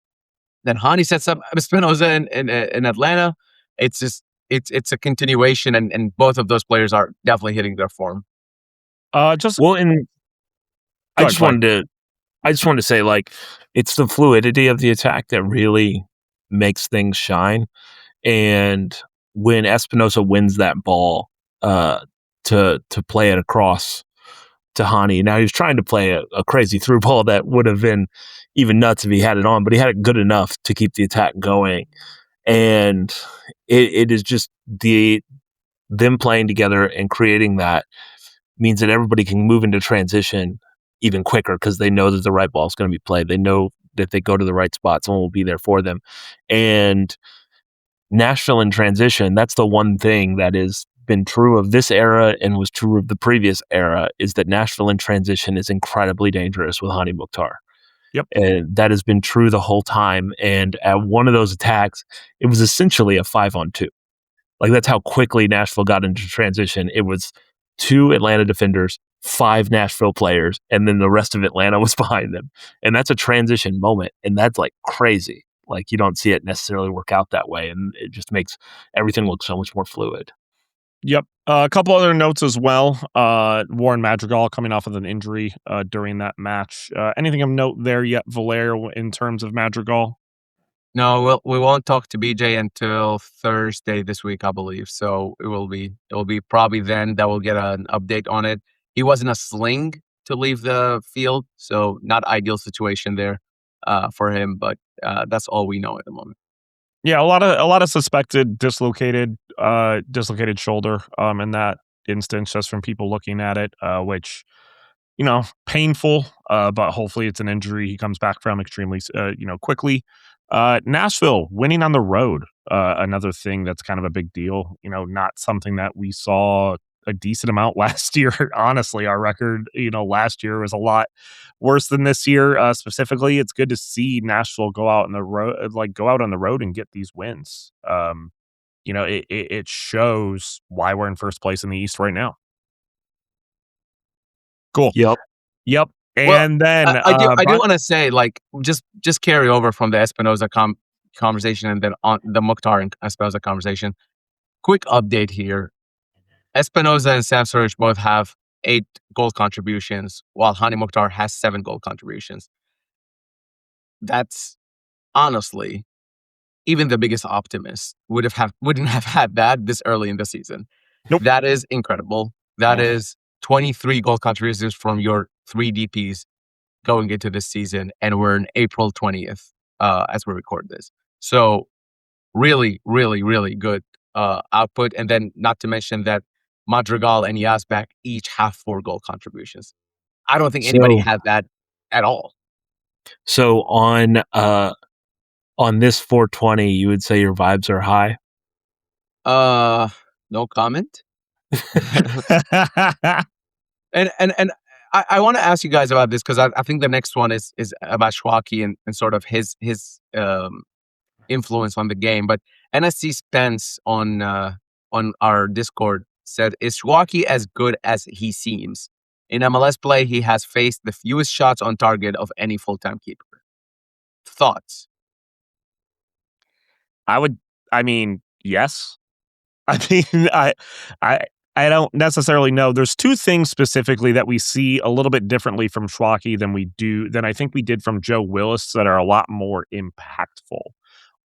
then Hani sets up Espinoza in Atlanta. It's just it's a continuation, and both of those players are definitely hitting their form. I just wanted to say, like, it's the fluidity of the attack that really makes things shine. And when Espinoza wins that ball to play it across to Hani, now he was trying to play a crazy through ball that would have been even nuts if he had it on, but he had it good enough to keep the attack going. And it is just them playing together and creating that means that everybody can move into transition even quicker because they know that the right ball is going to be played. They know that they go to the right spot, someone will be there for them. And Nashville in transition, that's the one thing that has been true of this era and was true of the previous era, is that Nashville in transition is incredibly dangerous with Hani Mukhtar. Yep. And that has been true the whole time. And at one of those attacks, it was essentially a 5-on-2. Like, that's how quickly Nashville got into transition. It was 2 Atlanta defenders, 5 Nashville players, and then the rest of Atlanta was behind them. And that's a transition moment. And that's like crazy. Like, you don't see it necessarily work out that way. And it just makes everything look so much more fluid. Yep. A couple other notes as well. Warren Madrigal coming off of an injury during that match. Anything of note there yet, Valair, in terms of Madrigal? No, we won't talk to BJ until Thursday this week, I believe. So it will be probably then that we'll get an update on it. He was in a sling to leave the field, so not ideal situation there for him. But that's all we know at the moment. Yeah, a lot of suspected dislocated shoulder in that instance, just from people looking at it, which, you know, painful, but hopefully it's an injury he comes back from extremely quickly. Nashville winning on the road, another thing that's kind of a big deal. You know, not something that we saw a decent amount last year. Honestly, our record, last year was a lot worse than this year. Specifically, it's good to see Nashville go out on the road and get these wins. It shows why we're in first place in the East right now. Cool. Yep. And then I do want to say, like, just carry over from the Espinoza conversation and then on the Mukhtar and Espinoza conversation. Quick update here. Espinoza and Sam Surridge both have 8 goal contributions, while Hani Mukhtar has 7 goal contributions. That's honestly, even the biggest optimist wouldn't have had that this early in the season. Nope. That is incredible. That is 23 goal contributions from your 3 DPs going into this season, and we're in April 20th as we record this. So really, really, really good output. And then not to mention that Madrigal and Yazbek each have 4 goal contributions. I don't think anybody had that at all. So on this 420, you would say your vibes are high? No comment. And I want to ask you guys about this because I think the next one is about Schwalke and sort of his influence on the game. But NSC Spence on our Discord said, "Is Schwalke as good as he seems? In MLS play, he has faced the fewest shots on target of any full-time keeper." Thoughts? Yes. I mean, I don't necessarily know. There's two things specifically that we see a little bit differently from Schwalke than I think we did from Joe Willis that are a lot more impactful.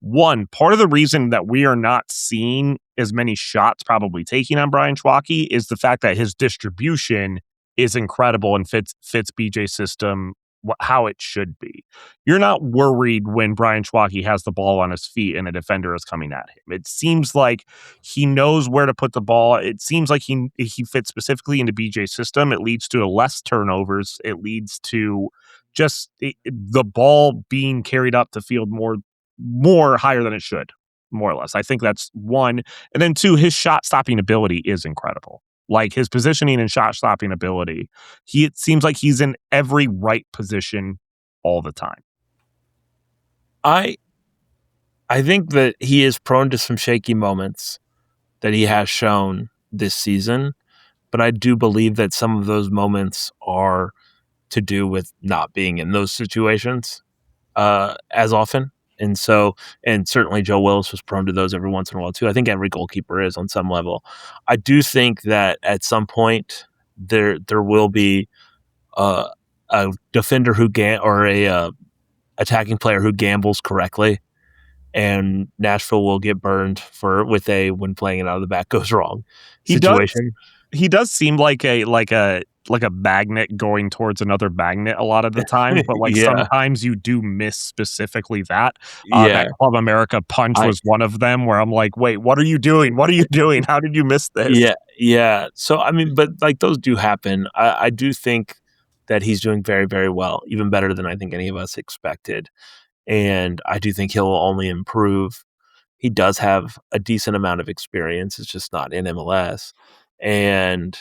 One, part of the reason that we are not seeing as many shots probably taking on Brian Schwalke is the fact that his distribution is incredible and fits BJ's system how it should be. You're not worried when Brian Schwalke has the ball on his feet and a defender is coming at him. It seems like he knows where to put the ball. It seems like he fits specifically into BJ's system. It leads to less turnovers. It leads to just the ball being carried up the field more higher than it should, more or less. I think that's one. And then two, his shot stopping ability is incredible. Like his positioning and shot stopping ability, it seems like he's in every right position all the time. I think that he is prone to some shaky moments that he has shown this season, but I do believe that some of those moments are to do with not being in those situations as often. And certainly Joe Willis was prone to those every once in a while too. I think every goalkeeper is on some level. I do think that at some point there will be a defender or a attacking player who gambles correctly, and Nashville will get burned when playing it out of the back goes wrong situation. He does seem like a magnet going towards another magnet a lot of the time, but sometimes you do miss specifically that. That Club America punch was one of them where I'm like, wait, what are you doing? What are you doing? How did you miss this? Yeah. So, I mean, but like those do happen. I do think that he's doing very, very well, even better than I think any of us expected. And I do think he'll only improve. He does have a decent amount of experience. It's just not in MLS. And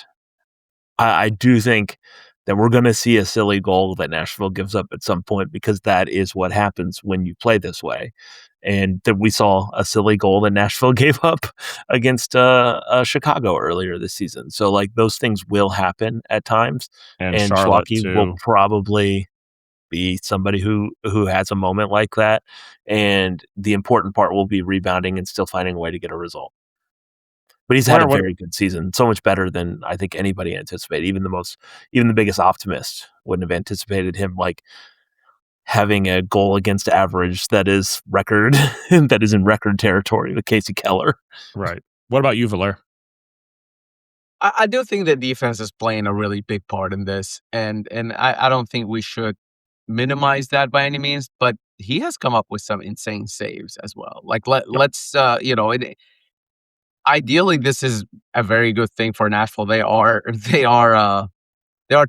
I do think that we're going to see a silly goal that Nashville gives up at some point, because that is what happens when you play this way. And that we saw a silly goal that Nashville gave up against Chicago earlier this season. So like those things will happen at times. And Schwalke will probably be somebody who has a moment like that. And the important part will be rebounding and still finding a way to get a result. But he's had a very good season, so much better than I think anybody anticipated. Even the biggest optimist wouldn't have anticipated him like having a goal against average that is in record territory with Casey Keller. Right. What about you, Valair? I do think that defense is playing a really big part in this, and I don't think we should minimize that by any means. But he has come up with some insane saves as well. Like let's ideally, this is a very good thing for Nashville. They are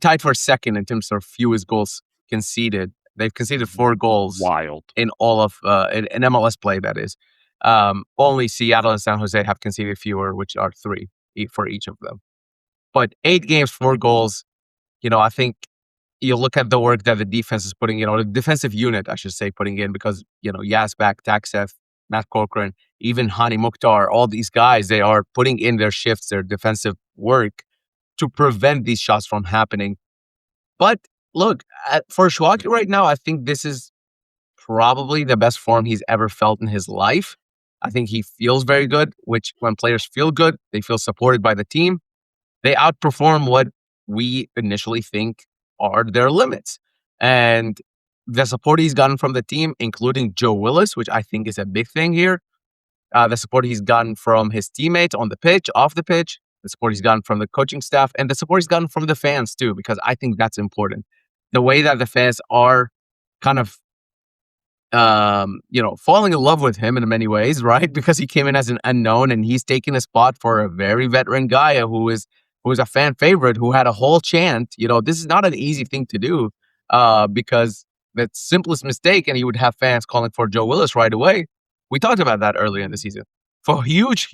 tied for second in terms of fewest goals conceded. They've conceded 4 goals. Wild. In all of in MLS play, that is. Only Seattle and San Jose have conceded fewer, which are 3 for each of them. But 8 games, 4 goals. I think you look at the work that the defense is putting in, or the defensive unit, I should say, putting in, because Yazbek, Taxev, Matt Corcoran, even Hani Mukhtar, all these guys, they are putting in their shifts, their defensive work to prevent these shots from happening. But look, for Schwalke right now, I think this is probably the best form he's ever felt in his life. I think he feels very good, which when players feel good, they feel supported by the team. They outperform what we initially think are their limits. And the support he's gotten from the team, including Joe Willis, which I think is a big thing here. The support he's gotten from his teammates on the pitch, off the pitch, the support he's gotten from the coaching staff, and the support he's gotten from the fans too, because I think that's important. The way that the fans are kind of, falling in love with him in many ways, right? Because he came in as an unknown and he's taken a spot for a very veteran guy who is a fan favorite, who had a whole chant. This is not an easy thing to do, because the simplest mistake, and he would have fans calling for Joe Willis right away. We talked about that earlier in the season. For huge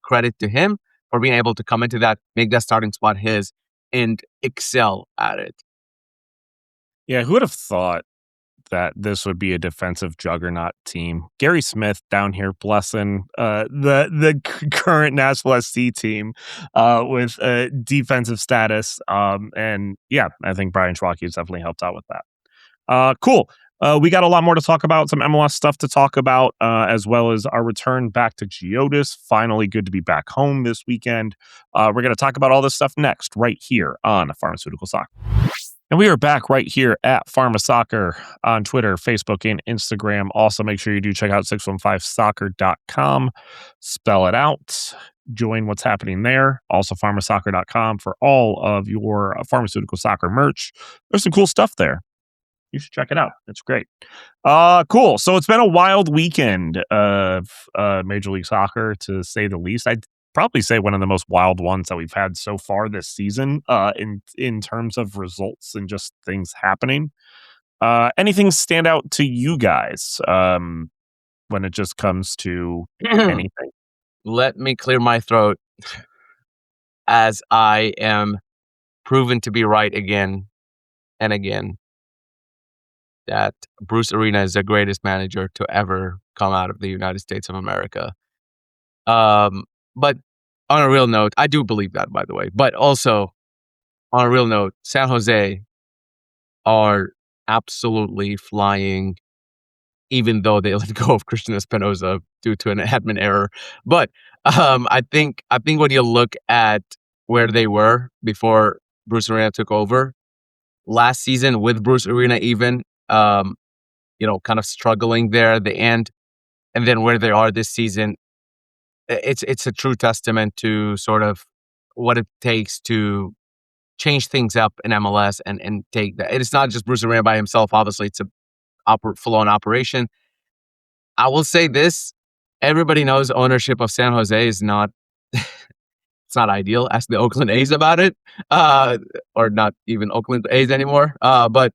credit to him for being able to come into that, make that starting spot his. and excel at it. Yeah, who would have thought that this would be a defensive juggernaut team? Gary Smith down here blessing the current Nashville SC team with defensive status. And yeah, I think Brian Schwake has definitely helped out with that. Cool. We got a lot more to talk about, some MLS stuff to talk about, as well as our return back to Geodis. Finally, good to be back home this weekend. We're going to talk about all this stuff next, right here on Pharmaceutical Soccer. And we are back right here at Pharma Soccer on Twitter, Facebook, and Instagram. Also, make sure you do check out 615soccer.com. Spell it out. Join what's happening there. Also, pharmasoccer.com for all of your pharmaceutical soccer merch. There's some cool stuff there. You should check it out. It's great. Cool. So it's been a wild weekend of Major League Soccer, to say the least. I'd probably say one of the most wild ones that we've had so far this season in terms of results and just things happening. Anything stand out to you guys when it just comes to anything? Let me clear my throat as I am proven to be right again and again that Bruce Arena is the greatest manager to ever come out of the United States of America. But on a real note, I do believe that, by the way. But also, on a real note, San Jose are absolutely flying, even though they let go of Christian Espinosa due to an admin error. But I think when you look at where they were before Bruce Arena took over last season, with Bruce Arena even, kind of struggling there at the end, and then where they are this season, it's a true testament to sort of what it takes to change things up in MLS and take that. It's not just Bruce Arena by himself. Obviously, it's a full-on operation. I will say this: everybody knows ownership of San Jose is not it's not ideal. Ask the Oakland A's about it, or not even Oakland A's anymore. But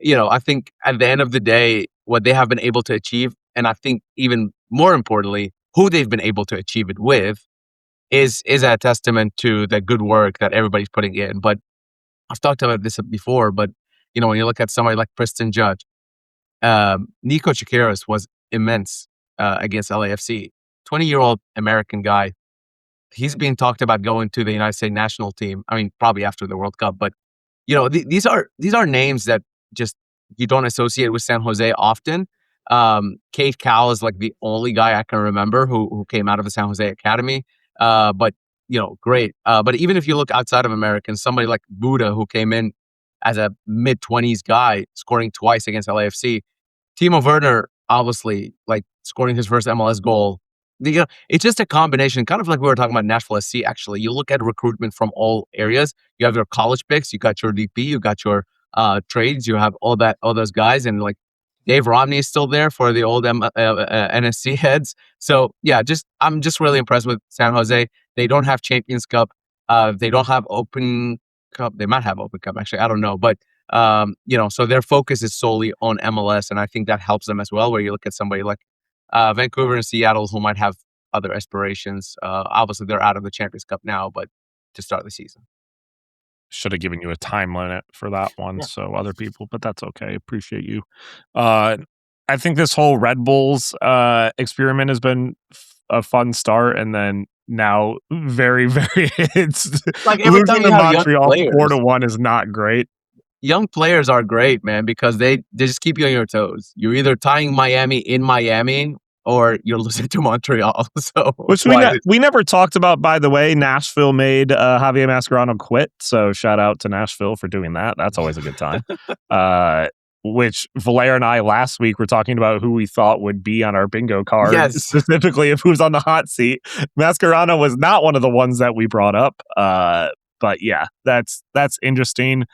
I think at the end of the day, what they have been able to achieve, and I think even more importantly, who they've been able to achieve it with, is a testament to the good work that everybody's putting in. But I've talked about this before, but when you look at somebody like Preston Judge, Nico Chiqueras was immense against LAFC. 20-year-old American guy. He's being talked about going to the United States national team. I mean, probably after the World Cup, but these are names that just you don't associate with San Jose often. Kate Cowell is like the only guy I can remember who came out of the San Jose Academy. But great. But even if you look outside of Americans, somebody like Buddha, who came in as a mid-20s guy, scoring twice against LAFC. Timo Werner, obviously, like scoring his first MLS goal. It's just a combination, kind of like we were talking about Nashville SC. Actually, you look at recruitment from all areas. You have your college picks, you got your DP, you got your trades, you have all those guys, and like Dave Romney is still there for the old NSC heads. So yeah, I'm just really impressed with San Jose. They don't have Champions Cup. They don't have Open Cup. They might have Open Cup, actually. I don't know, but so their focus is solely on MLS, and I think that helps them as well. Where you look at somebody like Vancouver and Seattle, who might have other aspirations. Obviously, they're out of the Champions Cup now, but to start the season. Should have given you a time limit for that one, so other people, but that's okay. Appreciate you. I think this whole Red Bulls experiment has been a fun start, and then now very, very it's like every losing time to you have Montreal 4-1 is not great. Young players are great, man, because they just keep you on your toes. You're either tying Miami in Miami or you're losing to Montreal. So, which we never talked about, by the way. Nashville made Javier Mascherano quit, so shout out to Nashville for doing that. That's always a good time. Which Valair and I last week were talking about who we thought would be on our bingo card, specifically of who's on the hot seat. Mascherano was not one of the ones that we brought up. But yeah, that's interesting.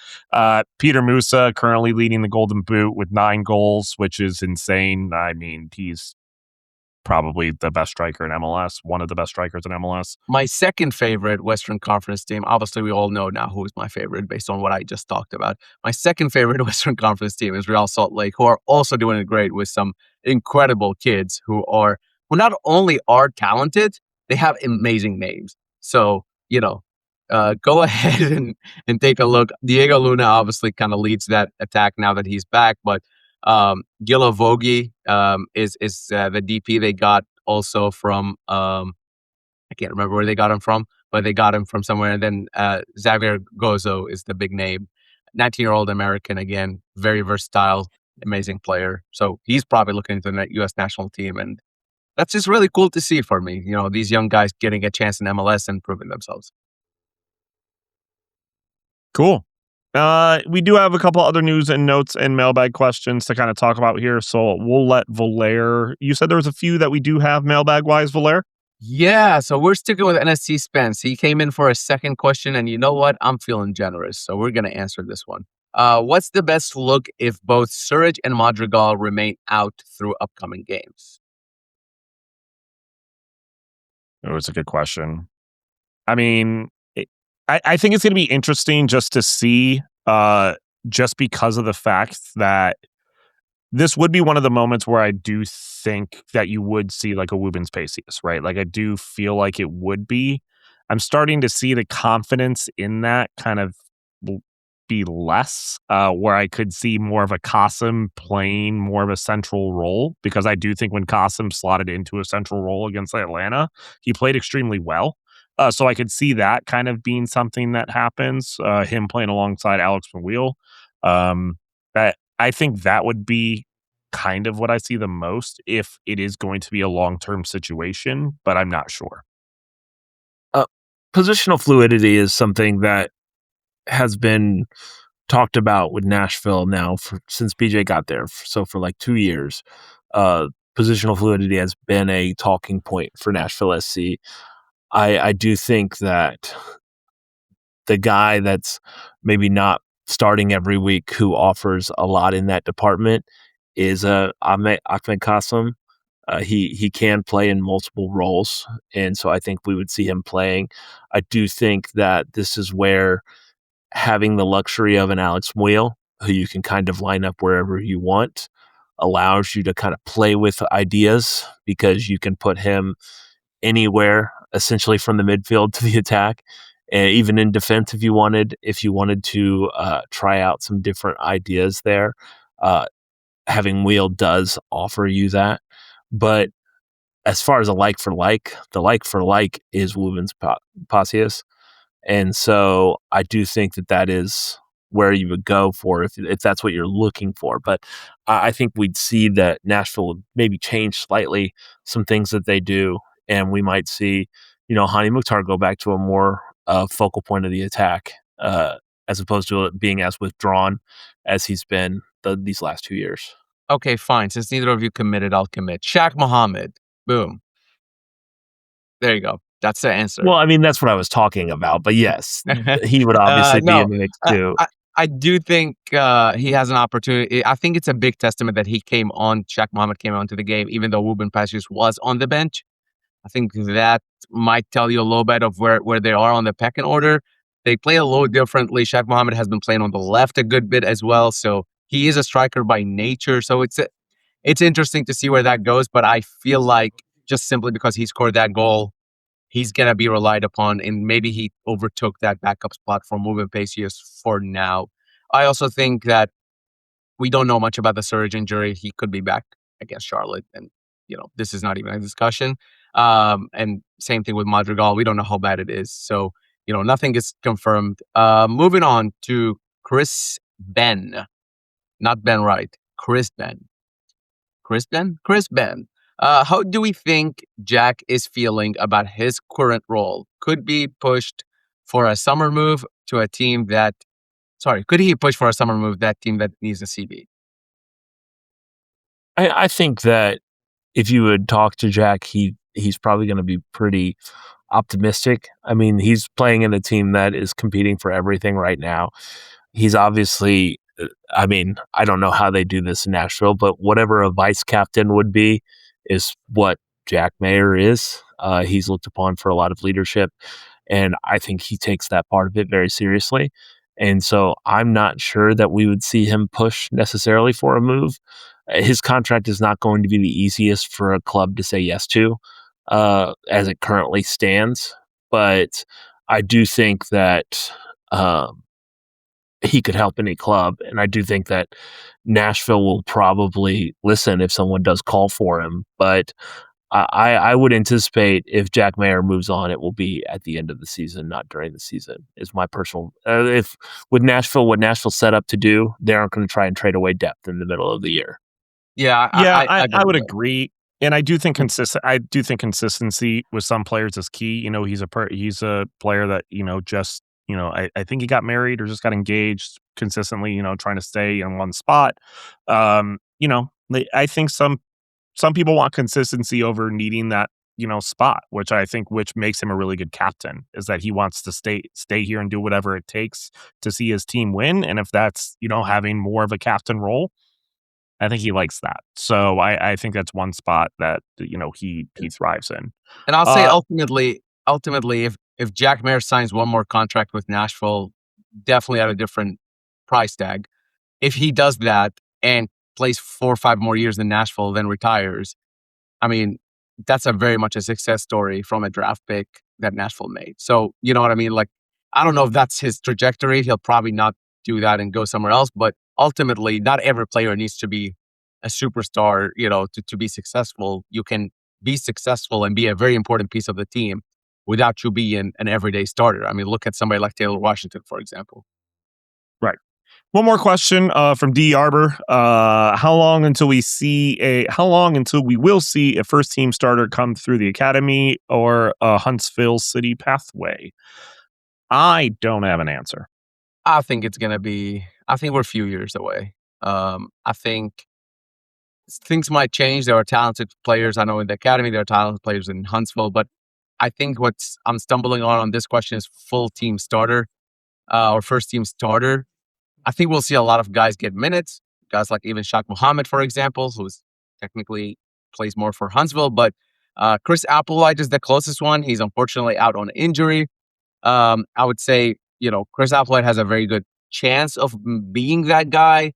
Peter Musa currently leading the Golden Boot with 9 goals, which is insane. I mean, he's probably the best striker in MLS, one of the best strikers in MLS. My second favorite Western Conference team, obviously we all know now who is my favorite based on what I just talked about. My second favorite Western Conference team is Real Salt Lake, who are also doing it great with some incredible kids who not only are talented, they have amazing names. So, go ahead and take a look. Diego Luna obviously kind of leads that attack now that he's back, but Gila Vogie is the DP they got also from I can't remember where they got him from, but they got him from somewhere. And then Xavier Gozo is the big name, 19-year-old American again, very versatile, amazing player. So he's probably looking into the U.S. national team, and that's just really cool to see for me. You know, these young guys getting a chance in MLS and proving themselves. Cool. We do have a couple other news and notes and mailbag questions to kind of talk about here. So we'll let Valair. You said there was a few that we do have mailbag wise, Valair? Yeah, so we're sticking with NSC Spence. He came in for a second question, and you know what? I'm feeling generous, so we're going to answer this one. What's the best look if both Surridge and Madrigal remain out through upcoming games? It was a good question. I mean, I think it's going to be interesting just to see, just because of the fact that this would be one of the moments where I do think that you would see like a Woobens Pacius, right? Like I do feel like it would be. I'm starting to see the confidence in that kind of be less, where I could see more of a Qasim playing more of a central role, because I do think when Qasim slotted into a central role against Atlanta, he played extremely well. So I could see that kind of being something that happens, him playing alongside Alex McWheel. I think that would be kind of what I see the most if it is going to be a long-term situation, but I'm not sure. Positional fluidity is something that has been talked about with Nashville now since BJ got there. So for like 2 years, positional fluidity has been a talking point for Nashville SC. I do think that the guy that's maybe not starting every week who offers a lot in that department is Ahmed Qasim. He can play in multiple roles, and so I think we would see him playing. I do think that this is where having the luxury of an Alex Muil, who you can kind of line up wherever you want, allows you to kind of play with ideas, because you can put him anywhere, essentially from the midfield to the attack, and even in defense if you wanted to try out some different ideas there. Having Wheel does offer you that. But as far as the like for like is Woobens Pacius. And so I do think that is where you would go for if that's what you're looking for. But I think we'd see that Nashville would maybe change slightly some things that they do, and we might see, Hani Mukhtar go back to a more focal point of the attack, as opposed to it being as withdrawn as he's been these last 2 years. Okay, fine. Since neither of you committed, I'll commit. Shaq Mohammed. Boom. There you go. That's the answer. Well, I mean, that's what I was talking about. But yes, he would obviously be in the mix too. I do think he has an opportunity. I think it's a big testament that Shaq Mohammed came onto the game, even though Woobens Pacius was on the bench. I think that might tell you a little bit of where they are on the pecking order. They play a little differently. Shaq Mohammed has been playing on the left a good bit as well, so he is a striker by nature. So it's interesting to see where that goes. But I feel like just simply because he scored that goal, he's going to be relied upon, and maybe he overtook that backup spot from Woobens Pacius for now. I also think that we don't know much about the Surridge injury. He could be back against Charlotte, and this is not even a discussion. And same thing with Madrigal. We don't know how bad it is. So, nothing is confirmed. Moving on to Chris Ben. Not Ben Wright. Chris Ben. Chris Ben? Chris Ben. How do we think Jack is feeling about his current role? Could be pushed for a summer move to a team that... could he push for a summer move that team that needs a CB? I think that if you would talk to Jack, he's probably going to be pretty optimistic. I mean, he's playing in a team that is competing for everything right now. He's obviously... I mean, I don't know how they do this in Nashville, but whatever a vice captain would be is what Jack Mayer is. He's looked upon for a lot of leadership, and I think he takes that part of it very seriously. And so I'm not sure that we would see him push necessarily for a move. His contract is not going to be the easiest for a club to say yes to, as it currently stands. But I do think that he could help any club, and I do think that Nashville will probably listen if someone does call for him. But I would anticipate if Jack Mayer moves on, it will be at the end of the season, not during the season. Is my personal if with Nashville, what Nashville set up to do, they aren't going to try and trade away depth in the middle of the year. Yeah, I would agree, and I do think consistency with some players is key. You know, he's a player that just I think he got married or just got engaged consistently. Trying to stay in one spot. I think some people want consistency over needing that spot, which makes him a really good captain, is that he wants to stay here and do whatever it takes to see his team win, and if that's having more of a captain role, I think he likes that. So I think that's one spot that he thrives in. And I'll say ultimately, if Jack Mayer signs one more contract with Nashville, definitely at a different price tag, if he does that and plays 4 or 5 more years in Nashville, then retires, I mean, that's a very much a success story from a draft pick that Nashville made. So, you know what I mean? Like, I don't know if that's his trajectory. He'll probably not do that and go somewhere else. But ultimately, not every player needs to be a superstar, to be successful. You can be successful and be a very important piece of the team without you being an everyday starter. I mean, look at somebody like Taylor Washington, for example. Right. One more question from D. Arbor. How long until we will see a first team starter come through the academy or a Huntsville City pathway? I don't have an answer. I think we're a few years away. I think things might change. There are talented players, I know, in the academy. There are talented players in Huntsville, but I think what I'm stumbling on this question is full team starter or first team starter. I think we'll see a lot of guys get minutes. Guys like even Shaq Muhammad, for example, who's technically plays more for Huntsville. But Chris Applewhite is the closest one. He's unfortunately out on injury. I would say, Chris Applewhite has a very good chance of being that guy.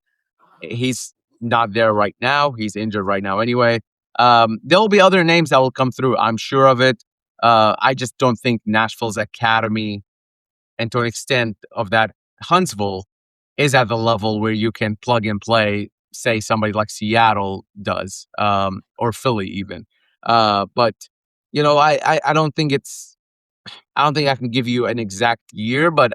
He's not there right now. He's injured right now anyway. There'll be other names that will come through. I'm sure of it. I just don't think Nashville's academy, and to an extent of that Huntsville, is at the level where you can plug and play, say somebody like Seattle does, or Philly even. But I don't think I can give you an exact year, but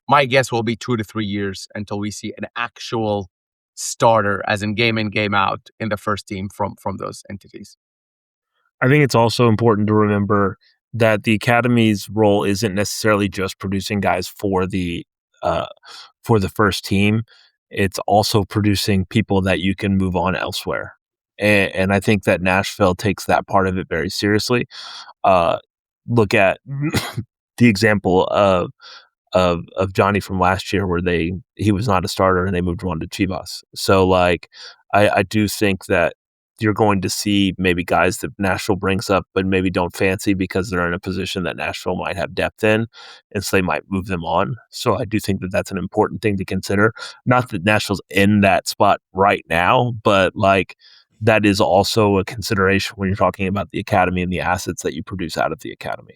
my guess will be 2 to 3 years until we see an actual starter, as in game in, game out in the first team from those entities. I think it's also important to remember that the academy's role isn't necessarily just producing guys for the first team. It's also producing people that you can move on elsewhere. And I think that Nashville takes that part of it very seriously. Look at the example of Johnny from last year, where he was not a starter and they moved on to Chivas. So I do think that you're going to see maybe guys that Nashville brings up, but maybe don't fancy because they're in a position that Nashville might have depth in, and so they might move them on. So I do think that that's an important thing to consider. Not that Nashville's in that spot right now, but that is also a consideration when you're talking about the academy and the assets that you produce out of the academy.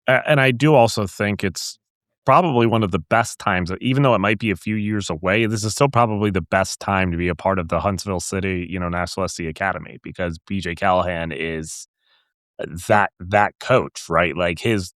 And I do also think it's probably one of the best times, even though it might be a few years away, this is still probably the best time to be a part of the Huntsville City, Nashville SC Academy, because BJ Callahan is that coach, right? Like his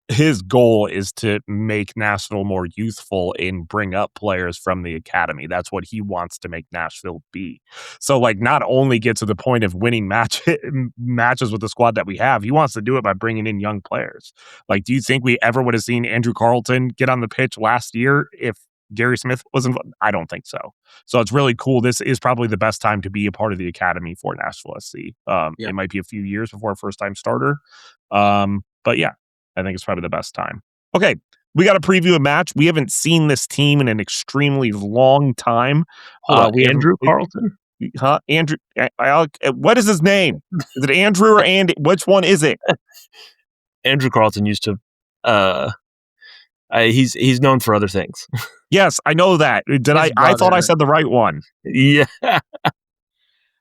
goal is to make Nashville more youthful and bring up players from the academy. That's what he wants to make Nashville be. So not only get to the point of winning matches with the squad that we have, he wants to do it by bringing in young players. Do you think we ever would have seen Andrew Carlton get on the pitch last year if Gary Smith was involved? I don't think so. So it's really cool. This is probably the best time to be a part of the academy for Nashville SC. It might be a few years before a first-time starter. But yeah, I think it's probably the best time. Okay, we got to preview a match. We haven't seen this team in an extremely long time. Andrew Carlton? Huh? Andrew? What is his name? Is it Andrew or Andy? Which one is it? Andrew Carlton used to... he's known for other things. Yes, I know that. I thought I said the right one. Yeah.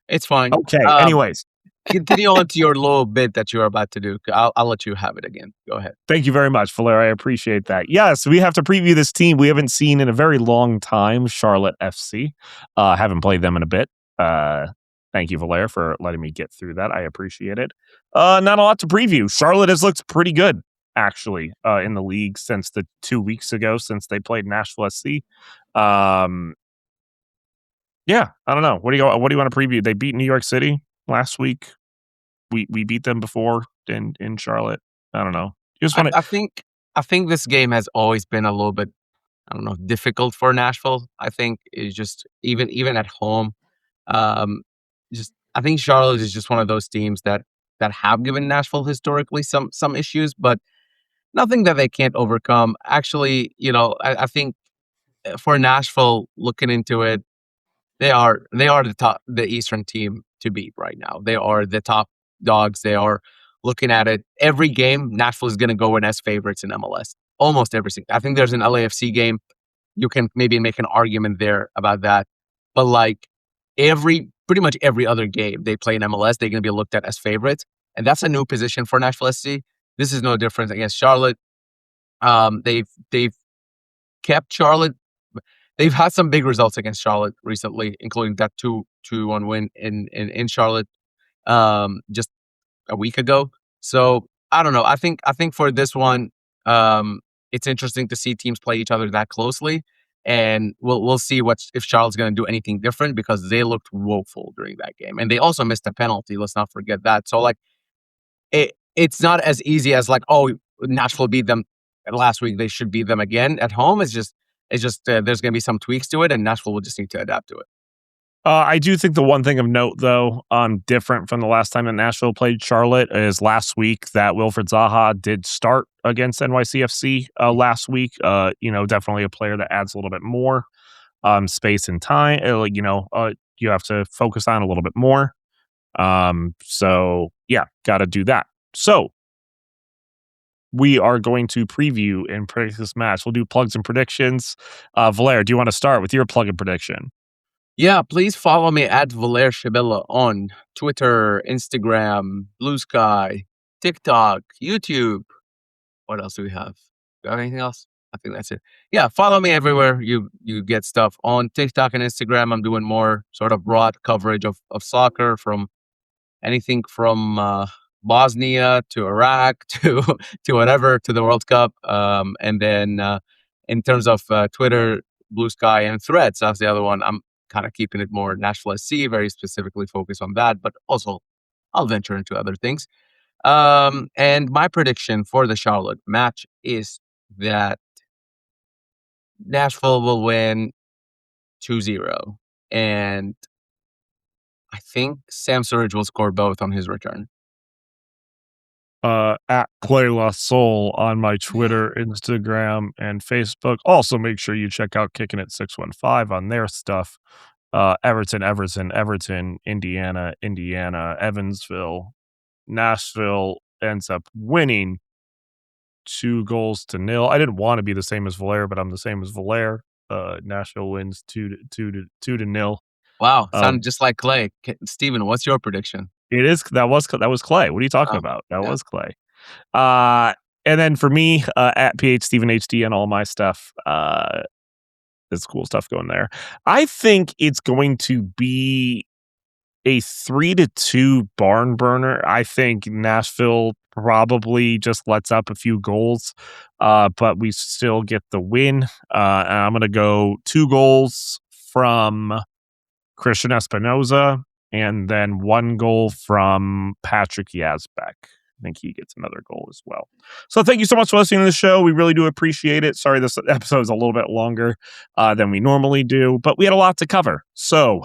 It's fine. Okay, anyways. Continue on to your little bit that you're about to do. I'll let you have it again. Go ahead. Thank you very much, Valair. I appreciate that. Yes, we have to preview this team we haven't seen in a very long time, Charlotte FC. Haven't played them in a bit. Thank you, Valair, for letting me get through that. I appreciate it. Not a lot to preview. Charlotte has looked pretty good, actually, in the league since the 2 weeks ago, since they played Nashville SC. Yeah, I don't know. What do you want to preview? They beat New York City last week. We beat them before in Charlotte. I don't know. You just want to. I think this game has always been a little bit, I don't know, difficult for Nashville. I think it's just even at home. I think Charlotte is just one of those teams that have given Nashville historically some issues, but nothing that they can't overcome. Actually, I think for Nashville, looking into it, they are the Eastern team to beat right now. They are the top dogs. They are looking at it. Every game, Nashville is going to go in as favorites in MLS. Almost every single. I think there's an LAFC game. You can maybe make an argument there about that. But like pretty much every other game they play in MLS, they're going to be looked at as favorites. And that's a new position for Nashville SC. This is no different against Charlotte. They've kept Charlotte. They've had some big results against Charlotte recently, including that 2-1 win in Charlotte just a week ago. So I don't know. I think for this one, it's interesting to see teams play each other that closely, and we'll see if Charlotte's going to do anything different, because they looked woeful during that game, and they also missed a penalty. Let's not forget that. So like, it's not as easy as like, oh, Nashville beat them last week, they should beat them again at home. It's just there's going to be some tweaks to it, and Nashville will just need to adapt to it. I do think the one thing of note, though, different from the last time that Nashville played Charlotte, is last week that Wilfred Zaha did start against NYCFC last week. Definitely a player that adds a little bit more space and time. You have to focus on a little bit more. So, yeah, got to do that. So, we are going to preview and predict this match. We'll do plugs and predictions. Valair, do you want to start with your plug and prediction? Yeah, please follow me at Valair Shabella on Twitter, Instagram, Blue Sky, TikTok, YouTube. What else do we have? Do we have anything else? I think that's it. Yeah, follow me everywhere you get stuff. On TikTok and Instagram, I'm doing more sort of broad coverage of soccer, from anything from Bosnia to Iraq to whatever, to the World Cup. And then in terms of Twitter, Blue Sky, and Threads, that's the other one. I'm kind of keeping it more Nashville SC, very specifically focused on that, but also I'll venture into other things. And my prediction for the Charlotte match is that Nashville will win 2-0. And I think Sam Surridge will score both on his return. At Clay La Soul on my Twitter, Instagram, and Facebook. Also, make sure you check out Kicking It 615 on their stuff. Everton, Indiana, Evansville. Nashville ends up winning 2-0. I didn't want to be the same as Valair, but I'm the same as Valair. Nashville wins 2-0. Wow, sounded just like Clay. Steven, what's your prediction? It is that was Clay. What are you talking about? That was Clay. And then for me, at PHStevenHD and all my stuff, there's cool stuff going there. I think it's going to be a 3-2 barn burner. I think Nashville probably just lets up a few goals, but we still get the win. And I'm going to go 2 goals from Christian Espinoza, and then 1 goal from Patrick Yazbek. I think he gets another goal as well. So thank you so much for listening to the show. We really do appreciate it. Sorry, this episode is a little bit longer than we normally do, but we had a lot to cover. So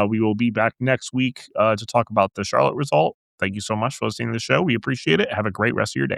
we will be back next week to talk about the Charlotte result. Thank you so much for listening to the show. We appreciate it. Have a great rest of your day.